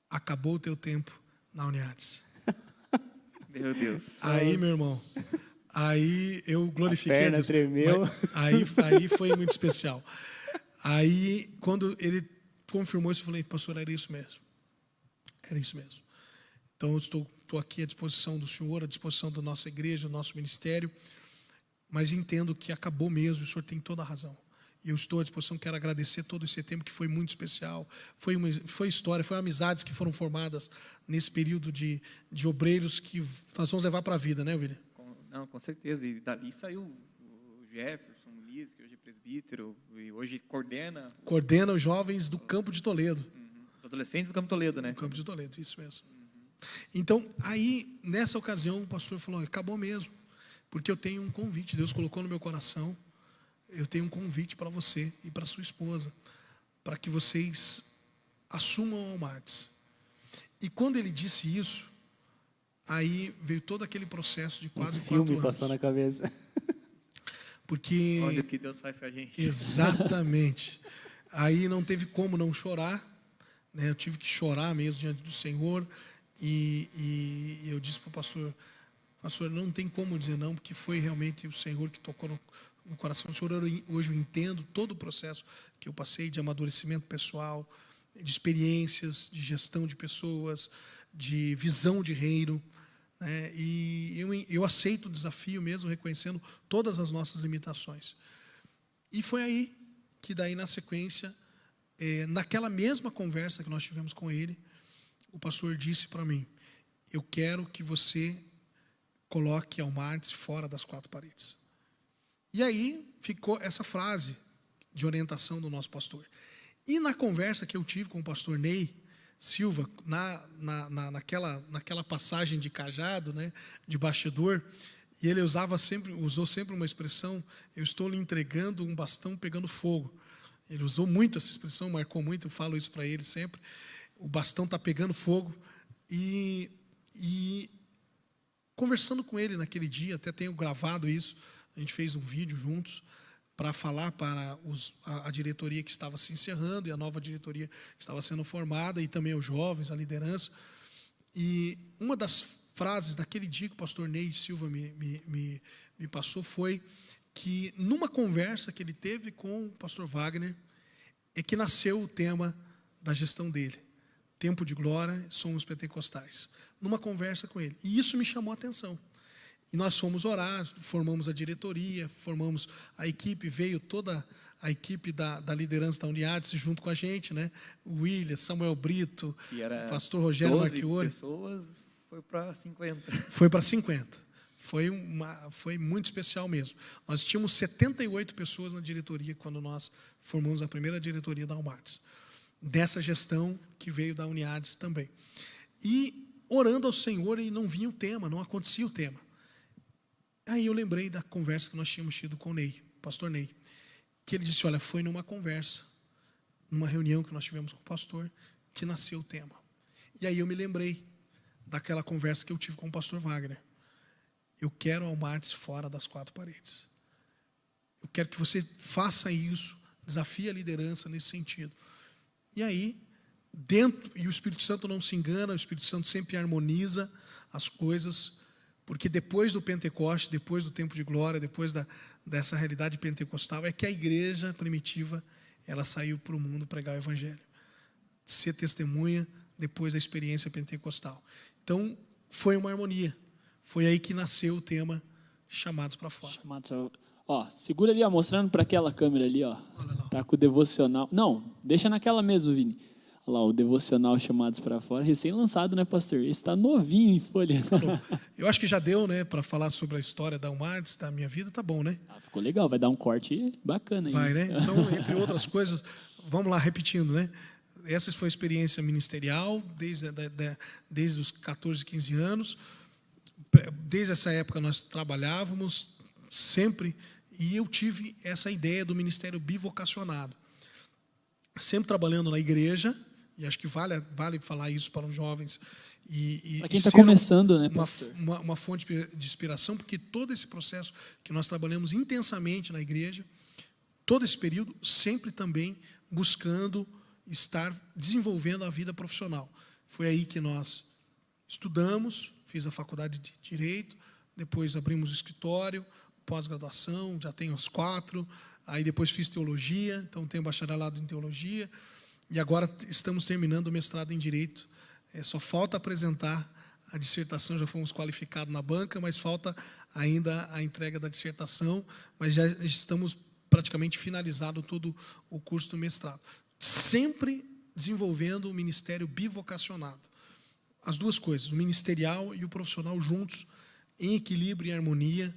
Acabou o teu tempo na Uniades. Meu Deus. Aí, meu irmão, aí eu glorifiquei a Deus. Tremeu. Aí foi muito especial. Aí, quando ele confirmou isso, eu falei, pastor, era isso mesmo. Era isso mesmo. Então, eu estou aqui à disposição do senhor, à disposição da nossa igreja, do nosso ministério, mas entendo que acabou mesmo, o senhor tem toda a razão. E eu estou à disposição, quero agradecer todo esse tempo que foi muito especial. Foi história, foi amizades que foram formadas nesse período de obreiros que nós vamos levar para a vida, né, William? Não, com certeza. E dali saiu o Jefferson Liz, que hoje é presbítero, e hoje coordena os jovens do Campo de Toledo. Os adolescentes do Campo de Toledo, né? Do Campo de Toledo, isso mesmo. Então, aí, nessa ocasião, o pastor falou, acabou mesmo, porque eu tenho um convite, Deus colocou no meu coração, eu tenho um convite para você e para sua esposa, para que vocês assumam a Almates. E quando ele disse isso, aí veio todo aquele processo de quase 4 anos. Filme passou na cabeça. Porque... Olha o que Deus faz com a gente. Exatamente. Aí não teve como não chorar, né? Eu tive que chorar mesmo diante do Senhor, e eu disse para o pastor, não tem como dizer não, porque foi realmente o Senhor que tocou no coração do Senhor. Hoje eu entendo todo o processo que eu passei de amadurecimento pessoal, de experiências, de gestão de pessoas, de visão de reino, né? E eu aceito o desafio mesmo, reconhecendo todas as nossas limitações. E foi aí que daí na sequência, naquela mesma conversa que nós tivemos com ele, o pastor disse para mim, eu quero que você coloque a Almates fora das 4 paredes. E aí ficou essa frase de orientação do nosso pastor. E na conversa que eu tive com o pastor Ney Silva, naquela passagem de cajado, né, de bastidor, e ele usou sempre uma expressão, eu estou lhe entregando um bastão pegando fogo. Ele usou muito essa expressão, marcou muito, eu falo isso para ele sempre. O bastão está pegando fogo. E conversando com ele naquele dia, até tenho gravado isso, a gente fez um vídeo juntos para falar para a diretoria que estava se encerrando e a nova diretoria que estava sendo formada, e também os jovens, a liderança. E uma das frases daquele dia que o pastor Ney Silva me passou foi que, numa conversa que ele teve com o pastor Wagner, é que nasceu o tema da gestão dele. Tempo de glória, somos pentecostais. Numa conversa com ele. E isso me chamou a atenção. E nós fomos orar, formamos a diretoria, formamos a equipe, veio toda a equipe da liderança da Uniades junto com a gente, né? O William, Samuel Brito, o pastor Rogério Marchiori. Pessoas, foi para 50. Foi para 50. Foi muito especial mesmo. Nós tínhamos 78 pessoas na diretoria quando nós formamos a primeira diretoria da Almates. Dessa gestão que veio da Uniades também. E orando ao Senhor, e não vinha o tema, não acontecia o tema. Aí eu lembrei da conversa que nós tínhamos tido com o Ney, pastor Ney, que ele disse, olha, foi numa conversa, numa reunião que nós tivemos com o pastor, que nasceu o tema. E aí eu me lembrei daquela conversa que eu tive com o pastor Wagner. Eu quero Almates fora das 4 paredes. Eu quero que você faça isso, desafie a liderança nesse sentido. E aí, e o Espírito Santo não se engana, o Espírito Santo sempre harmoniza as coisas, porque depois do Pentecoste, depois do tempo de glória, depois dessa realidade pentecostal, é que a igreja primitiva, ela saiu para o mundo pregar o evangelho. Ser testemunha depois da experiência pentecostal. Então, foi uma harmonia. Foi aí que nasceu o tema Chamados para Fora. Ó, segura ali, ó, mostrando para aquela câmera ali, ó. Tá com o devocional. Não, deixa naquela mesmo, Vini. Olha lá, o devocional Chamados para Fora, recém-lançado, né, pastor? Esse está novinho em folha. Eu acho que já deu, né, para falar sobre a história da Almates, da minha vida, tá bom, né? Ficou legal, vai dar um corte bacana aí. Vai, né? Então, entre outras coisas, vamos lá, repetindo, né? Essa foi a experiência ministerial, desde os 14, 15 anos. Desde essa época nós trabalhávamos sempre, e eu tive essa ideia do ministério bivocacionado. Sempre trabalhando na igreja, e acho que vale falar isso para os jovens Para quem está começando, né, uma fonte de inspiração, porque todo esse processo que nós trabalhamos intensamente na igreja, todo esse período, sempre também buscando estar desenvolvendo a vida profissional. Foi aí que nós estudamos, fiz a faculdade de Direito, depois abrimos o escritório, pós-graduação, já tenho os 4, aí depois fiz Teologia, então tenho bacharelado em Teologia, e agora estamos terminando o mestrado em Direito. Só falta apresentar a dissertação, já fomos qualificados na banca, mas falta ainda a entrega da dissertação, mas já estamos praticamente finalizado todo o curso do mestrado. Sempre desenvolvendo o ministério bivocacionado. As duas coisas, o ministerial e o profissional juntos, em equilíbrio e harmonia,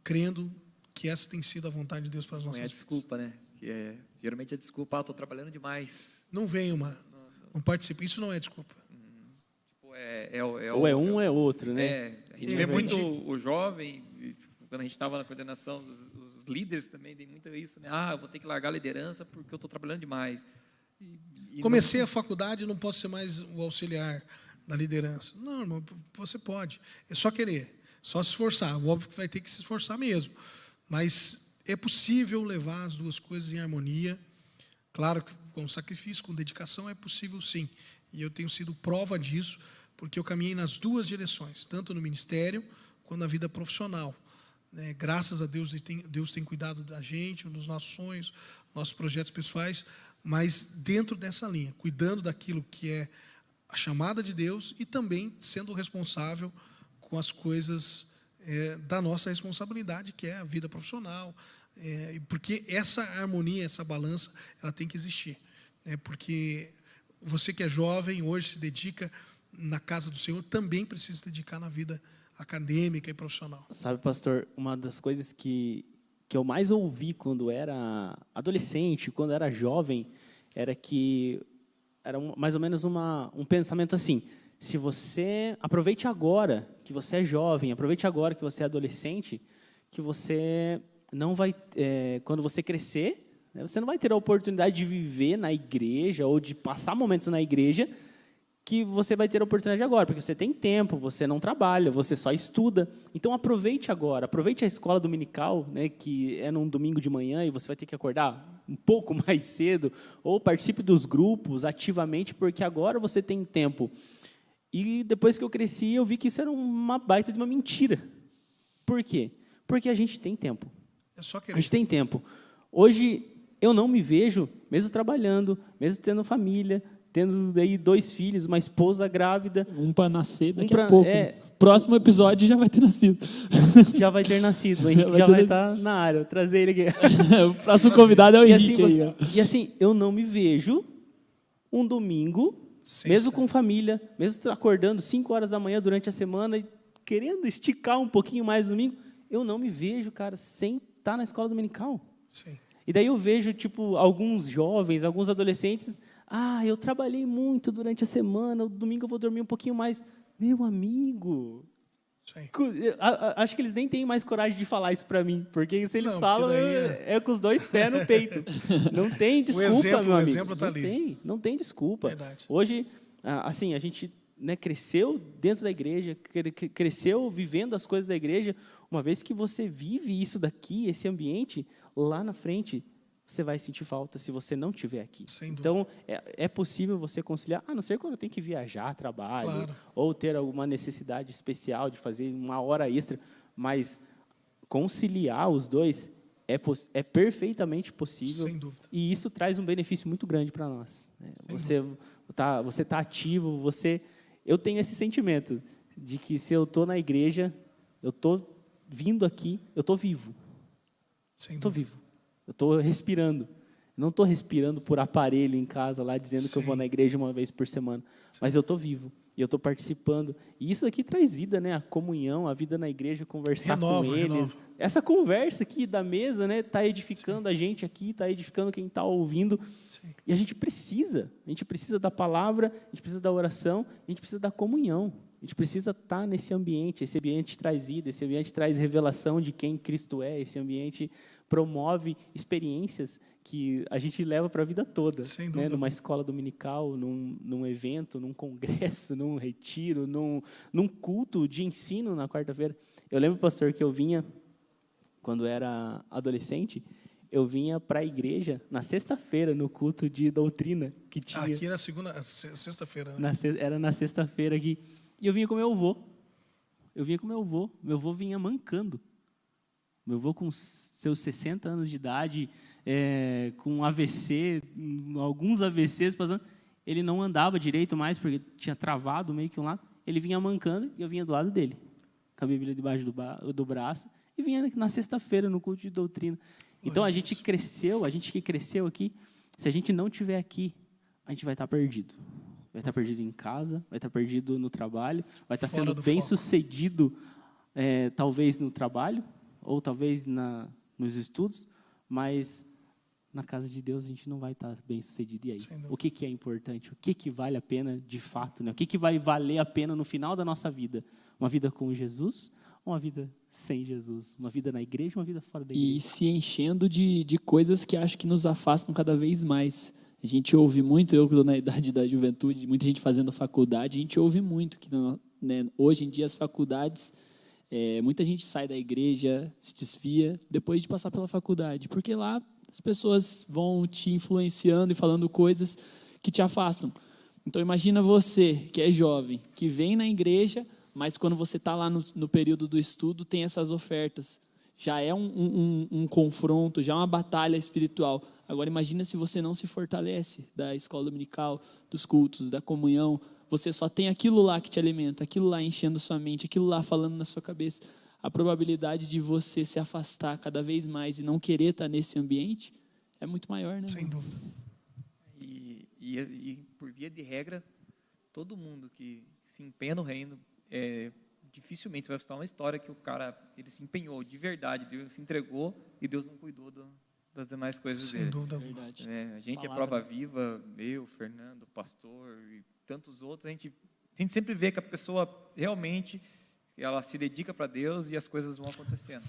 crendo que essa tem sido a vontade de Deus para as nossas vidas. Não é desculpa, né? Geralmente é desculpa, estou trabalhando demais. Não venho, não participo. Isso não é desculpa. Ou é um ou é outro, né? A gente vê muito o jovem, quando a gente estava na coordenação, os líderes também tem muito isso, né? Eu vou ter que largar a liderança porque eu estou trabalhando demais. Comecei a faculdade, não posso ser mais o auxiliar da liderança. Não, irmão, você pode. É só querer, só se esforçar. Óbvio que vai ter que se esforçar mesmo. Mas é possível levar as duas coisas em harmonia. Claro que com sacrifício, com dedicação, é possível sim. E eu tenho sido prova disso, porque eu caminhei nas duas direções, tanto no ministério quanto na vida profissional. Graças a Deus, Deus tem cuidado da gente, dos nossos sonhos, nossos projetos pessoais, mas dentro dessa linha, cuidando daquilo que é a chamada de Deus e também sendo responsável com as coisas da nossa responsabilidade, que é a vida profissional, porque essa harmonia, essa balança, ela tem que existir. Porque você que é jovem, hoje se dedica na casa do Senhor, também precisa se dedicar na vida acadêmica e profissional. Sabe, pastor, uma das coisas que eu mais ouvi quando era adolescente, quando era jovem, era que era mais ou menos um pensamento assim: se você aproveite agora que você é jovem, aproveite agora que você é adolescente, que você não vai, quando você crescer, você não vai ter a oportunidade de viver na igreja ou de passar momentos na igreja que você vai ter a oportunidade agora, porque você tem tempo, você não trabalha, você só estuda. Então, aproveite agora, aproveite a escola dominical, né, que é num domingo de manhã e você vai ter que acordar um pouco mais cedo, ou participe dos grupos ativamente, porque agora você tem tempo. E depois que eu cresci, eu vi que isso era uma baita de uma mentira. Por quê? Porque a gente tem tempo. É só querer. A gente tem tempo. Hoje, eu não me vejo, mesmo trabalhando, mesmo tendo família, tendo aí 2 filhos, uma esposa grávida. Um para nascer daqui a pouco. Próximo episódio já vai ter nascido. Já vai ter nascido. O Henrique já vai estar na área. Vou trazer ele aqui. O próximo convidado é o Henrique. E assim, eu não me vejo um domingo, mesmo com família, mesmo acordando 5 horas da manhã durante a semana e querendo esticar um pouquinho mais no domingo, eu não me vejo, cara, sem estar na escola dominical. Sim. E daí eu vejo, alguns jovens, alguns adolescentes: eu trabalhei muito durante a semana, no domingo eu vou dormir um pouquinho mais. Meu amigo, sim. Acho que eles nem têm mais coragem de falar isso para mim, porque se eles falam, é com os 2 pés no peito. Não tem desculpa, meu amigo. O exemplo está ali. Não tem desculpa. Verdade. Hoje, assim, a gente cresceu dentro da igreja, cresceu vivendo as coisas da igreja. Uma vez que você vive isso daqui, esse ambiente, lá na frente, você vai sentir falta se você não estiver aqui. Então, é possível você conciliar, a não ser quando tem que viajar, trabalho, claro, ou ter alguma necessidade especial de fazer uma hora extra, mas conciliar os dois é perfeitamente possível. Sem dúvida. E isso traz um benefício muito grande para nós. Você tá ativo, eu tenho esse sentimento de que se eu estou na igreja, eu estou vindo aqui, eu estou vivo. Estou vivo. Eu estou respirando. Não estou respirando por aparelho em casa, lá dizendo que eu vou na igreja uma vez por semana. Mas eu estou vivo. E eu estou participando. E isso aqui traz vida, né? A comunhão, a vida na igreja, conversar com eles. Renova. Essa conversa aqui da mesa, né? Está edificando a gente aqui, está edificando quem está ouvindo. Sim. E a gente precisa da palavra, a gente precisa da oração, a gente precisa da comunhão. A gente precisa estar nesse ambiente. Esse ambiente traz vida, esse ambiente traz revelação de quem Cristo é, esse ambiente promove experiências que a gente leva para a vida toda. Sem dúvida. Né? Numa escola dominical, num evento, num congresso, num retiro, num culto de ensino na quarta-feira. Eu lembro, pastor, que eu vinha, quando era adolescente, eu vinha para a igreja na sexta-feira, no culto de doutrina que tinha. Aqui era sexta-feira. Né? Era na sexta-feira aqui. E eu vinha com meu avô. Meu avô vinha mancando. Meu avô com seus 60 anos de idade, com AVC, alguns AVCs passando. Ele não andava direito mais, porque tinha travado meio que um lado. Ele vinha mancando e eu vinha do lado dele, com a Bíblia debaixo do braço. E vinha na sexta-feira, no culto de doutrina. Então, a gente que cresceu aqui, se a gente não estiver aqui, a gente vai estar perdido. Vai estar perdido em casa, vai estar perdido no trabalho, vai estar sendo bem-sucedido, talvez no trabalho, ou talvez nos estudos, mas na casa de Deus a gente não vai estar bem-sucedido. E aí? O que é importante? O que vale a pena de fato? Né? O que vai valer a pena no final da nossa vida? Uma vida com Jesus ou uma vida sem Jesus? Uma vida na igreja ou uma vida fora da igreja? E se enchendo de coisas que acho que nos afastam cada vez mais. A gente ouve muito, eu que estou na idade da juventude, muita gente fazendo faculdade, a gente ouve muito que, né, hoje em dia as faculdades, muita gente sai da igreja, se desvia, depois de passar pela faculdade, porque lá as pessoas vão te influenciando e falando coisas que te afastam. Então imagina você, que é jovem, que vem na igreja, mas quando você está lá no período do estudo, tem essas ofertas. Já é um confronto, já é uma batalha espiritual. Agora, imagina se você não se fortalece da escola dominical, dos cultos, da comunhão. Você só tem aquilo lá que te alimenta, aquilo lá enchendo sua mente, aquilo lá falando na sua cabeça. A probabilidade de você se afastar cada vez mais e não querer estar nesse ambiente é muito maior, né? Sem dúvida. E por via de regra, todo mundo que se empenha no reino, dificilmente você vai escutar uma história que o cara ele se empenhou de verdade, Deus se entregou e Deus não cuidou das demais coisas dele. Sem dúvida. Verdade. A gente é prova viva, eu, Fernando, pastor e tantos outros, a gente sempre vê que a pessoa realmente ela se dedica para Deus e as coisas vão acontecendo.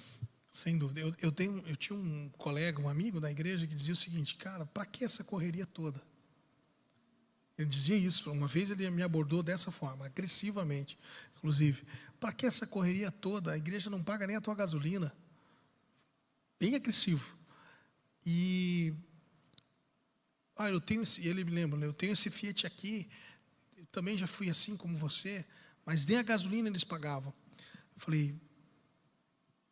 Sem dúvida. Eu tinha um colega, um amigo da igreja que dizia o seguinte: cara, para que essa correria toda? Ele dizia isso. Uma vez ele me abordou dessa forma, agressivamente, inclusive. Para que essa correria toda? A igreja não paga nem a tua gasolina. Bem agressivo. E ele me lembra, eu tenho esse Fiat aqui, eu também já fui assim como você, mas nem a gasolina eles pagavam. Eu falei,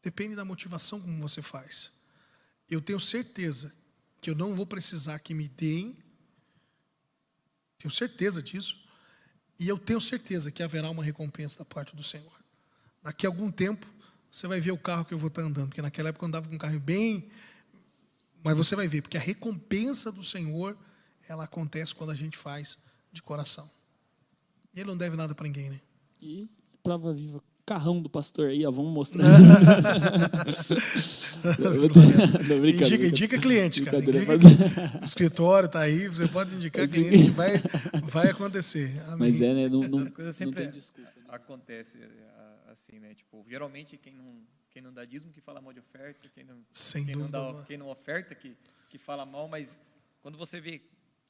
depende da motivação como você faz. Eu tenho certeza que eu não vou precisar que me deem, tenho certeza disso, e eu tenho certeza que haverá uma recompensa da parte do Senhor. Daqui a algum tempo, você vai ver o carro que eu vou estar andando, porque naquela época eu andava com um carro bem... Mas você vai ver, porque a recompensa do Senhor, ela acontece quando a gente faz de coração. E Ele não deve nada para ninguém, né? E prova viva, carrão do pastor aí, ó, vamos mostrar. Não, brincadeira. Indica cliente, cara. O escritório está aí, você pode indicar cliente que vai acontecer. Amém. Mas né? Essas coisas sempre não tem desculpa, né? acontecem assim, né? Tipo, geralmente quem não dá dízimo que fala mal de oferta, quem não oferta que fala mal, mas quando você vê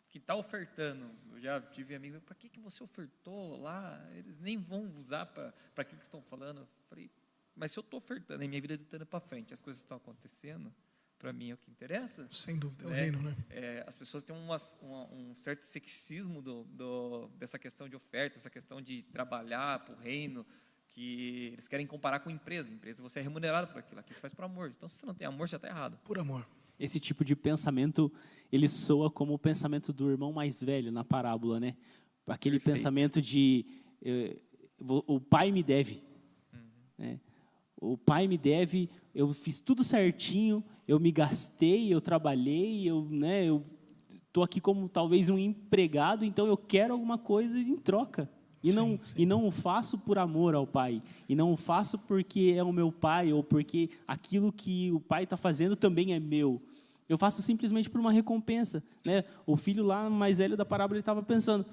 que está ofertando, eu já tive amigos, para que você ofertou lá? Eles nem vão usar para aquilo que estão falando. Eu falei, mas se eu estou ofertando, e minha vida está indo para frente, as coisas estão acontecendo, para mim é o que interessa. Sem dúvida, é o reino, né? As pessoas têm um certo sexismo dessa questão de oferta, essa questão de trabalhar para o reino, que eles querem comparar com empresa. Empresa, você é remunerado por aquilo. Aqui você faz por amor. Então, se você não tem amor, já está errado. Por amor. Esse tipo de pensamento, ele soa como o pensamento do irmão mais velho na parábola, né? Aquele Perfeito. pensamento de o pai me deve. Né? O pai me deve, eu fiz tudo certinho, eu me gastei, eu trabalhei, eu estou aqui como talvez um empregado, então eu quero alguma coisa em troca. E não o faço por amor ao pai. E não o faço porque é o meu pai, ou porque aquilo que o pai está fazendo também é meu. Eu faço simplesmente por uma recompensa. Né? O filho lá mais velho da parábola estava pensando,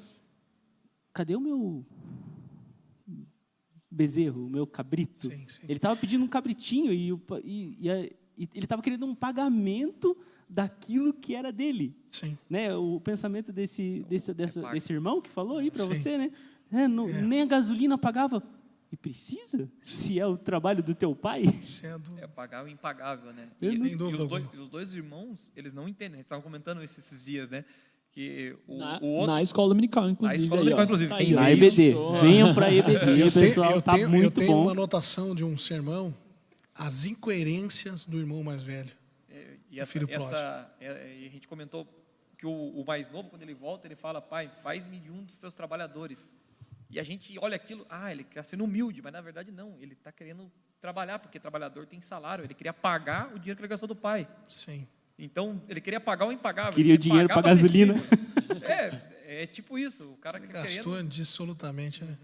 cadê o meu bezerro, o meu cabrito. Sim, sim. Ele estava pedindo um cabritinho e ele estava querendo um pagamento daquilo que era dele. Sim. Né? O pensamento desse irmão que falou aí para Sim. você, né? Nem a gasolina pagava. E precisa? Se é o trabalho do teu pai? É pagar o impagável, né? Sem dúvida Os dois irmãos, eles não entendem. Eles estavam comentando esses dias, né? Que na escola dominical, inclusive. Na escola dominical, inclusive. Tá Quem aí, Na veio, EBD. Venham para a EBD, pessoal. Tá muito eu tenho bom. uma anotação de um sermão, as incoerências do irmão mais velho. E a gente comentou que o mais novo, quando ele volta, ele fala: pai, faz-me de um dos seus trabalhadores. E a gente olha aquilo, ele está sendo humilde, mas na verdade não, ele está querendo trabalhar, porque trabalhador tem salário, ele queria pagar o dinheiro que ele gastou do pai. Sim. Então, ele queria pagar o impagável. Queria o dinheiro para gasolina. É tipo isso, o cara Ele que gastou dissolutamente, né?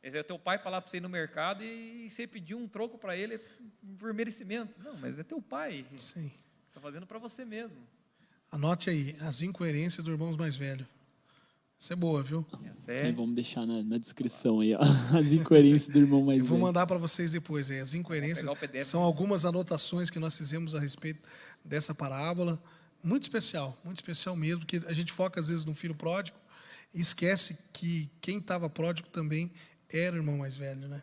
Esse é teu pai falar para você ir no mercado e você pedir um troco para ele por merecimento. Não, mas é teu pai. Sim. Você está fazendo para você mesmo. Anote aí, as incoerências do irmão mais velho. Essa é boa, viu? Aí vamos deixar na descrição aí, ó, as incoerências do irmão mais velho. Eu vou mandar para vocês depois aí. As incoerências são algumas anotações que nós fizemos a respeito dessa parábola. Muito especial mesmo, porque a gente foca às vezes no filho pródigo e esquece que quem estava pródigo também era o irmão mais velho, né?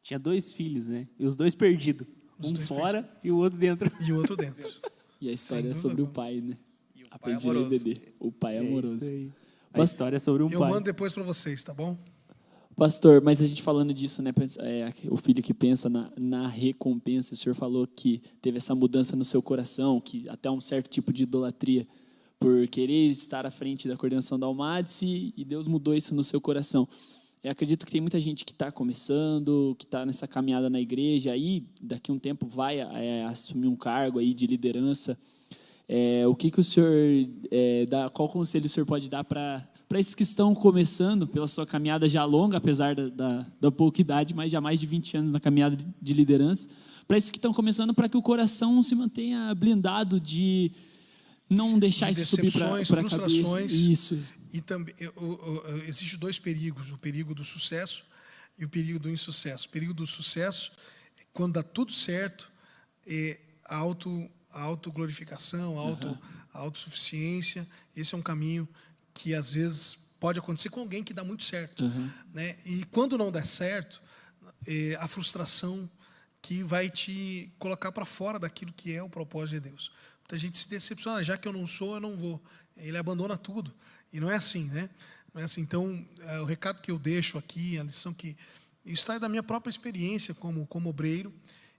Tinha 2 filhos, né? E os 2 perdidos. Um fora e o outro dentro. E o outro dentro. E a história é sobre o pai, né? E o pai Aprendi a amoroso. EBD. O pai amoroso. Isso aí. A história é sobre um Eu pai. mando depois para vocês, tá bom? Pastor, mas a gente falando disso, né? O filho que pensa na recompensa, o senhor falou que teve essa mudança no seu coração, que até um certo tipo de idolatria por querer estar à frente da coordenação da Almadice, e Deus mudou isso no seu coração. Eu acredito que tem muita gente que está começando, que está nessa caminhada na igreja, aí daqui a um tempo vai assumir um cargo aí de liderança. O que o senhor qual conselho o senhor pode dar para esses que estão começando pela sua caminhada já longa, apesar da pouca idade, mas já mais de 20 anos na caminhada de liderança, para esses que estão começando, para que o coração se mantenha blindado de não deixar isso subir para a cabeça. Isso. E também existem 2 perigos, o perigo do sucesso e o perigo do insucesso. O perigo do sucesso é quando dá tudo certo, a autoglorificação, a autossuficiência. Esse é um caminho que às vezes pode acontecer com alguém que dá muito certo, né? E quando não der certo, a frustração que vai te colocar para fora daquilo que é o propósito de Deus. Muita gente se decepciona, já que eu não sou, eu não vou. Ele abandona tudo. E não é assim, né? Não é assim. Então, o recado que eu deixo aqui, a lição que eu extraio da minha própria experiência como obreiro,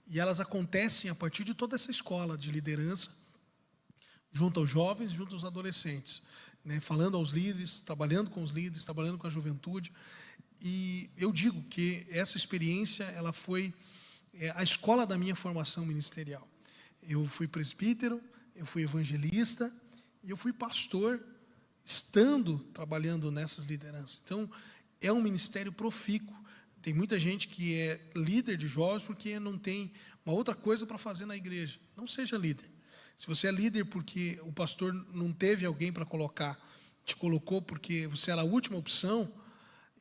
e elas acontecem a partir de toda essa escola de liderança, junto aos jovens, junto aos adolescentes, né? Falando aos líderes, trabalhando com os líderes, trabalhando com a juventude. E eu digo que essa experiência ela foi a escola da minha formação ministerial. Eu fui presbítero, eu fui evangelista e eu fui pastor, estando trabalhando nessas lideranças. Então, é um ministério profícuo. Tem muita gente que é líder de jovens porque não tem uma outra coisa para fazer na igreja. Não seja líder. Se você é líder porque o pastor não teve alguém para colocar, te colocou porque você era a última opção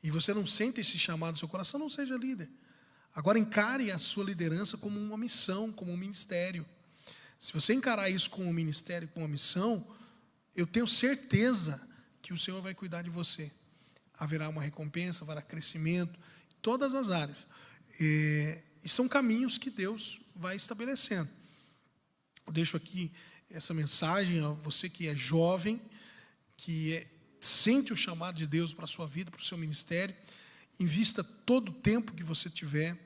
e você não sente esse chamado no seu coração, não seja líder. Agora encare a sua liderança como uma missão, como um ministério. Se você encarar isso como um ministério, como uma missão, eu tenho certeza que o Senhor vai cuidar de você. Haverá uma recompensa, haverá crescimento, em todas as áreas. E são caminhos que Deus vai estabelecendo. Eu deixo aqui essa mensagem a você que é jovem, que sente o chamado de Deus para a sua vida, para o seu ministério. Invista todo o tempo que você tiver.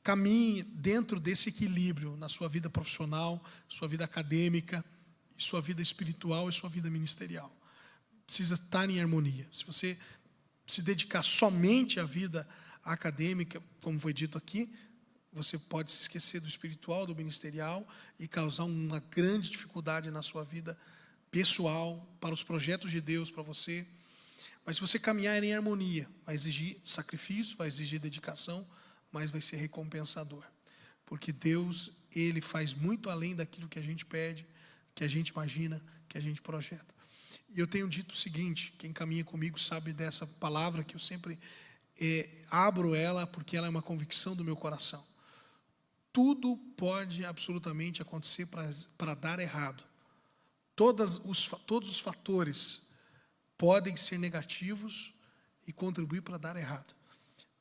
Caminhe dentro desse equilíbrio na sua vida profissional, sua vida acadêmica, sua vida espiritual e sua vida ministerial. Precisa estar em harmonia. Se você se dedicar somente à vida acadêmica, como foi dito aqui, você pode se esquecer do espiritual, do ministerial e causar uma grande dificuldade na sua vida pessoal, para os projetos de Deus para você. Mas se você caminhar em harmonia, vai exigir sacrifício, vai exigir dedicação, mas vai ser recompensador. Porque Deus, Ele faz muito além daquilo que a gente pede, que a gente imagina, que a gente projeta. E eu tenho dito o seguinte, quem caminha comigo sabe dessa palavra que eu sempre abro ela porque ela é uma convicção do meu coração. Tudo pode absolutamente acontecer para dar errado. Todos os fatores podem ser negativos e contribuir para dar errado.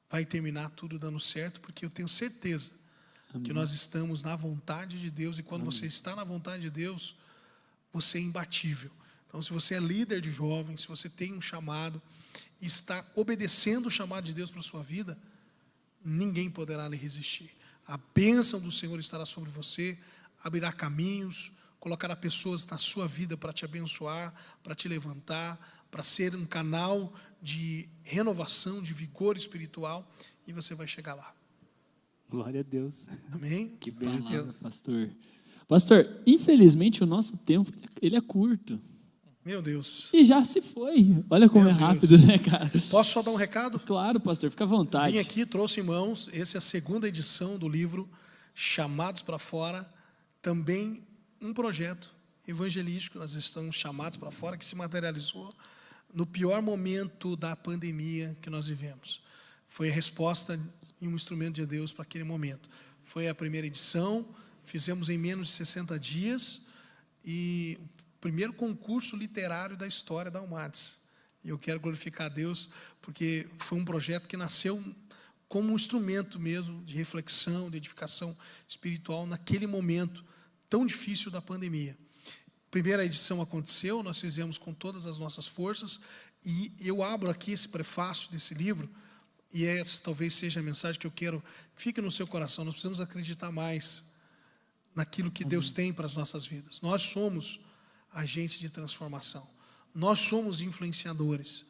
Vai terminar tudo dando certo, porque eu tenho certeza que nós estamos na vontade de Deus, e quando você está na vontade de Deus, você é imbatível. Então, se você é líder de jovens, se você tem um chamado e está obedecendo o chamado de Deus para a sua vida, ninguém poderá lhe resistir. A bênção do Senhor estará sobre você, abrirá caminhos, colocará pessoas na sua vida para te abençoar, para te levantar, para ser um canal de renovação, de vigor espiritual, e você vai chegar lá. Glória a Deus. Amém? Que bênção, pastor. Pastor, infelizmente o nosso tempo ele é curto. Meu Deus. E já se foi. Olha como Meu é rápido, Deus. né, cara? Posso só dar um recado? Claro, pastor, fica à vontade. Vim aqui, trouxe em mãos, essa é a segunda edição do livro Chamados para Fora, também um projeto evangelístico, nós estamos chamados para fora, que se materializou no pior momento da pandemia que nós vivemos. Foi a resposta em um instrumento de Deus para aquele momento. Foi a primeira edição, fizemos em menos de 60 dias, e o primeiro concurso literário da história da UMADS. E eu quero glorificar a Deus, porque foi um projeto que nasceu como um instrumento mesmo de reflexão, de edificação espiritual naquele momento tão difícil da pandemia. Primeira edição aconteceu, nós fizemos com todas as nossas forças, e eu abro aqui esse prefácio desse livro, e essa talvez seja a mensagem que eu quero que fique no seu coração. Nós precisamos acreditar mais naquilo que Deus tem para as nossas vidas. Nós somos agentes de transformação, nós somos influenciadores,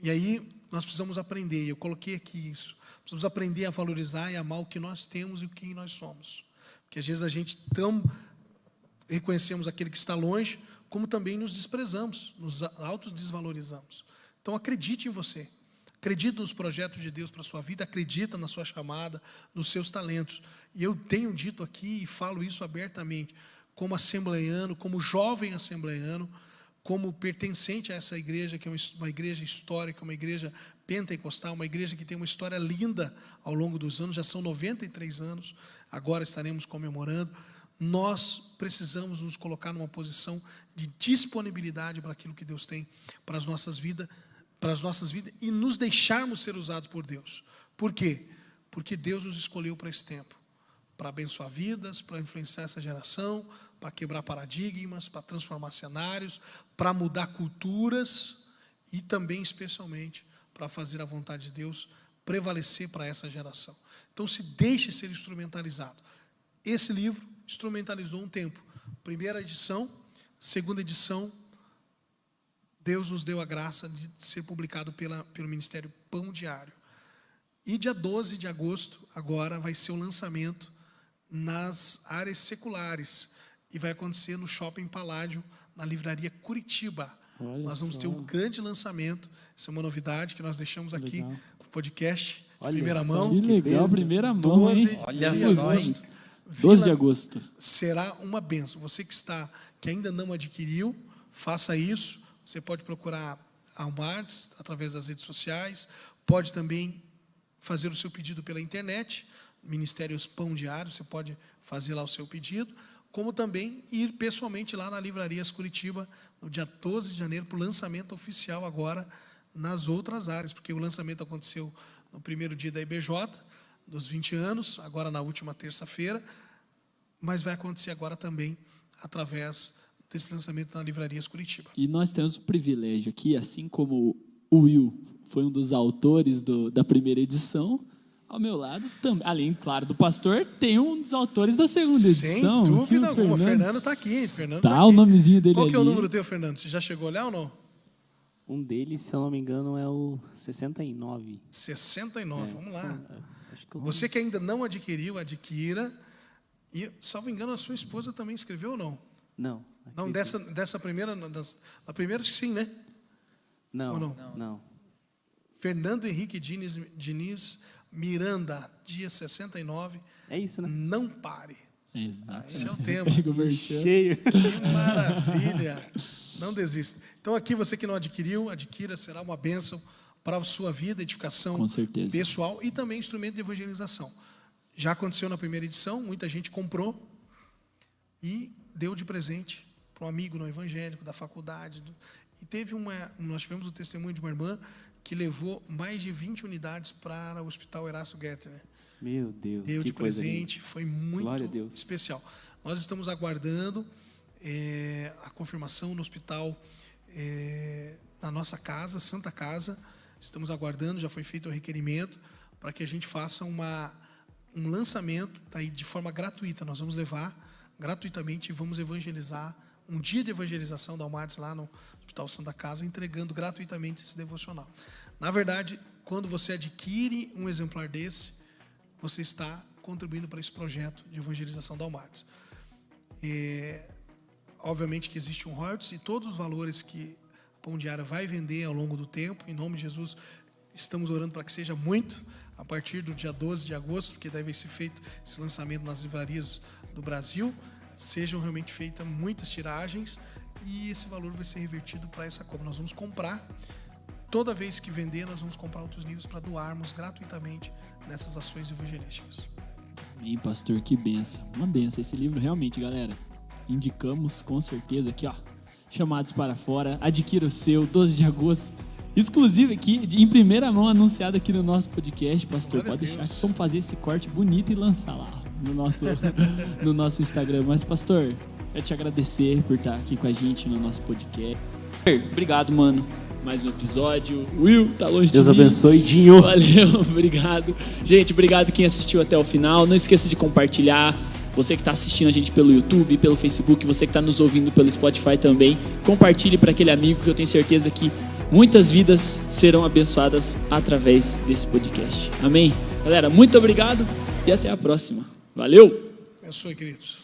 e aí nós precisamos aprender, eu coloquei aqui isso, precisamos aprender a valorizar e amar o que nós temos e o que nós somos, porque às vezes a gente reconhecemos aquele que está longe, como também nos desprezamos, nos autodesvalorizamos. Então acredite em você, acredite nos projetos de Deus para a sua vida, acredita na sua chamada, nos seus talentos. E eu tenho dito aqui e falo isso abertamente, como assembleiano, como jovem assembleiano, como pertencente a essa igreja, que é uma igreja histórica, uma igreja pentecostal, uma igreja que tem uma história linda ao longo dos anos, já são 93 anos, agora estaremos comemorando. Nós precisamos nos colocar numa posição de disponibilidade para aquilo que Deus tem para as nossas vidas, e nos deixarmos ser usados por Deus. Por quê? Porque Deus nos escolheu para esse tempo, para abençoar vidas, para influenciar essa geração, para quebrar paradigmas, para transformar cenários, para mudar culturas e também, especialmente, para fazer a vontade de Deus prevalecer para essa geração. Então, se deixe ser instrumentalizado. Esse livro instrumentalizou um tempo. Primeira edição, segunda edição, Deus nos deu a graça de ser publicado pelo Ministério Pão Diário. E dia 12 de agosto, agora, vai ser o lançamento nas áreas seculares. E vai acontecer no Shopping Paládio, na Livraria Curitiba. Olha nós vamos só. ter um grande lançamento. Essa é uma novidade que nós deixamos aqui Legal. no podcast, de Olha primeira só. mão. Que legal, beleza. primeira mão, 12 hein? Olha de só, agosto. 12 de Vila agosto. Será uma bênção. Você que ainda não adquiriu, faça isso. Você pode procurar a UMADS através das redes sociais, pode também fazer o seu pedido pela internet, Ministérios Pão Diário, você pode fazer lá o seu pedido, como também ir pessoalmente lá na Livrarias Curitiba, no dia 12 de janeiro, para o lançamento oficial agora nas outras áreas, porque o lançamento aconteceu no primeiro dia da IBJ, dos 20 anos, agora na última terça-feira, mas vai acontecer agora também através desse lançamento na Livrarias Curitiba. E nós temos o privilégio aqui, assim como o Will foi um dos autores da primeira edição, ao meu lado, além, claro, do pastor, tem um dos autores da segunda edição. Sem aqui, dúvida o alguma, Fernando está aqui. Fernando Tá aqui. o nomezinho dele Qual que é o ali. número teu, Fernando? Você já chegou a olhar ou não? Um deles, se eu não me engano, é o 69. 69, vamos lá. Acho que eu Você que ainda não adquiriu, adquira. E, salvo engano, a sua esposa também escreveu ou não? Não. Não, dessa primeira, da primeira acho que sim, né? Não, Ou não? não. Fernando Henrique Diniz Miranda, dia 69. É isso, né? Não pare. Exato. Esse é o tema. Pega o merchan. Cheio. Que maravilha. Não desista. Então aqui, você que não adquiriu, adquira, será uma bênção para a sua vida, edificação pessoal e também instrumento de evangelização. Já aconteceu na primeira edição, muita gente comprou e deu de presente para um amigo não evangélico da faculdade. E nós tivemos o testemunho de uma irmã que levou mais de 20 unidades para o Hospital Erasto Gettner. Meu Deus, deu de presente, foi muito especial. Nós estamos aguardando a confirmação no hospital, na nossa casa, Santa Casa. Estamos aguardando, já foi feito o requerimento para que a gente faça um lançamento daí de forma gratuita. Nós vamos levar gratuitamente e vamos evangelizar, um dia de evangelização da Almates lá no Hospital Santa Casa, entregando gratuitamente esse devocional. Na verdade, quando você adquire um exemplar desse, você está contribuindo para esse projeto de evangelização da Almates. Obviamente que existe um royalties e todos os valores que a Pão Diário vai vender ao longo do tempo, em nome de Jesus, estamos orando para que seja muito, a partir do dia 12 de agosto, porque daí vai ser feito esse lançamento nas livrarias do Brasil, sejam realmente feitas muitas tiragens e esse valor vai ser revertido para essa compra. Nós vamos comprar, toda vez que vender, nós vamos comprar outros livros para doarmos gratuitamente nessas ações evangelísticas. Amém, pastor, que benção. Uma benção esse livro, realmente, galera. Indicamos com certeza aqui, ó. Chamados para Fora, adquira o seu, 12 de agosto. Exclusivo aqui, em primeira mão, anunciado aqui no nosso podcast, pastor. Pode deixar que vamos fazer esse corte bonito e lançar lá no nosso Instagram. Mas, pastor, quero te agradecer por estar aqui com a gente no nosso podcast. Obrigado, mano. Mais um episódio. Will, tá longe de mim. Deus abençoe, Dinho. Valeu, obrigado. Gente, obrigado quem assistiu até o final. Não esqueça de compartilhar. Você que está assistindo a gente pelo YouTube, pelo Facebook, você que está nos ouvindo pelo Spotify também, compartilhe para aquele amigo que eu tenho certeza que muitas vidas serão abençoadas através desse podcast. Amém? Galera, muito obrigado e até a próxima. Valeu! Abençoe, queridos.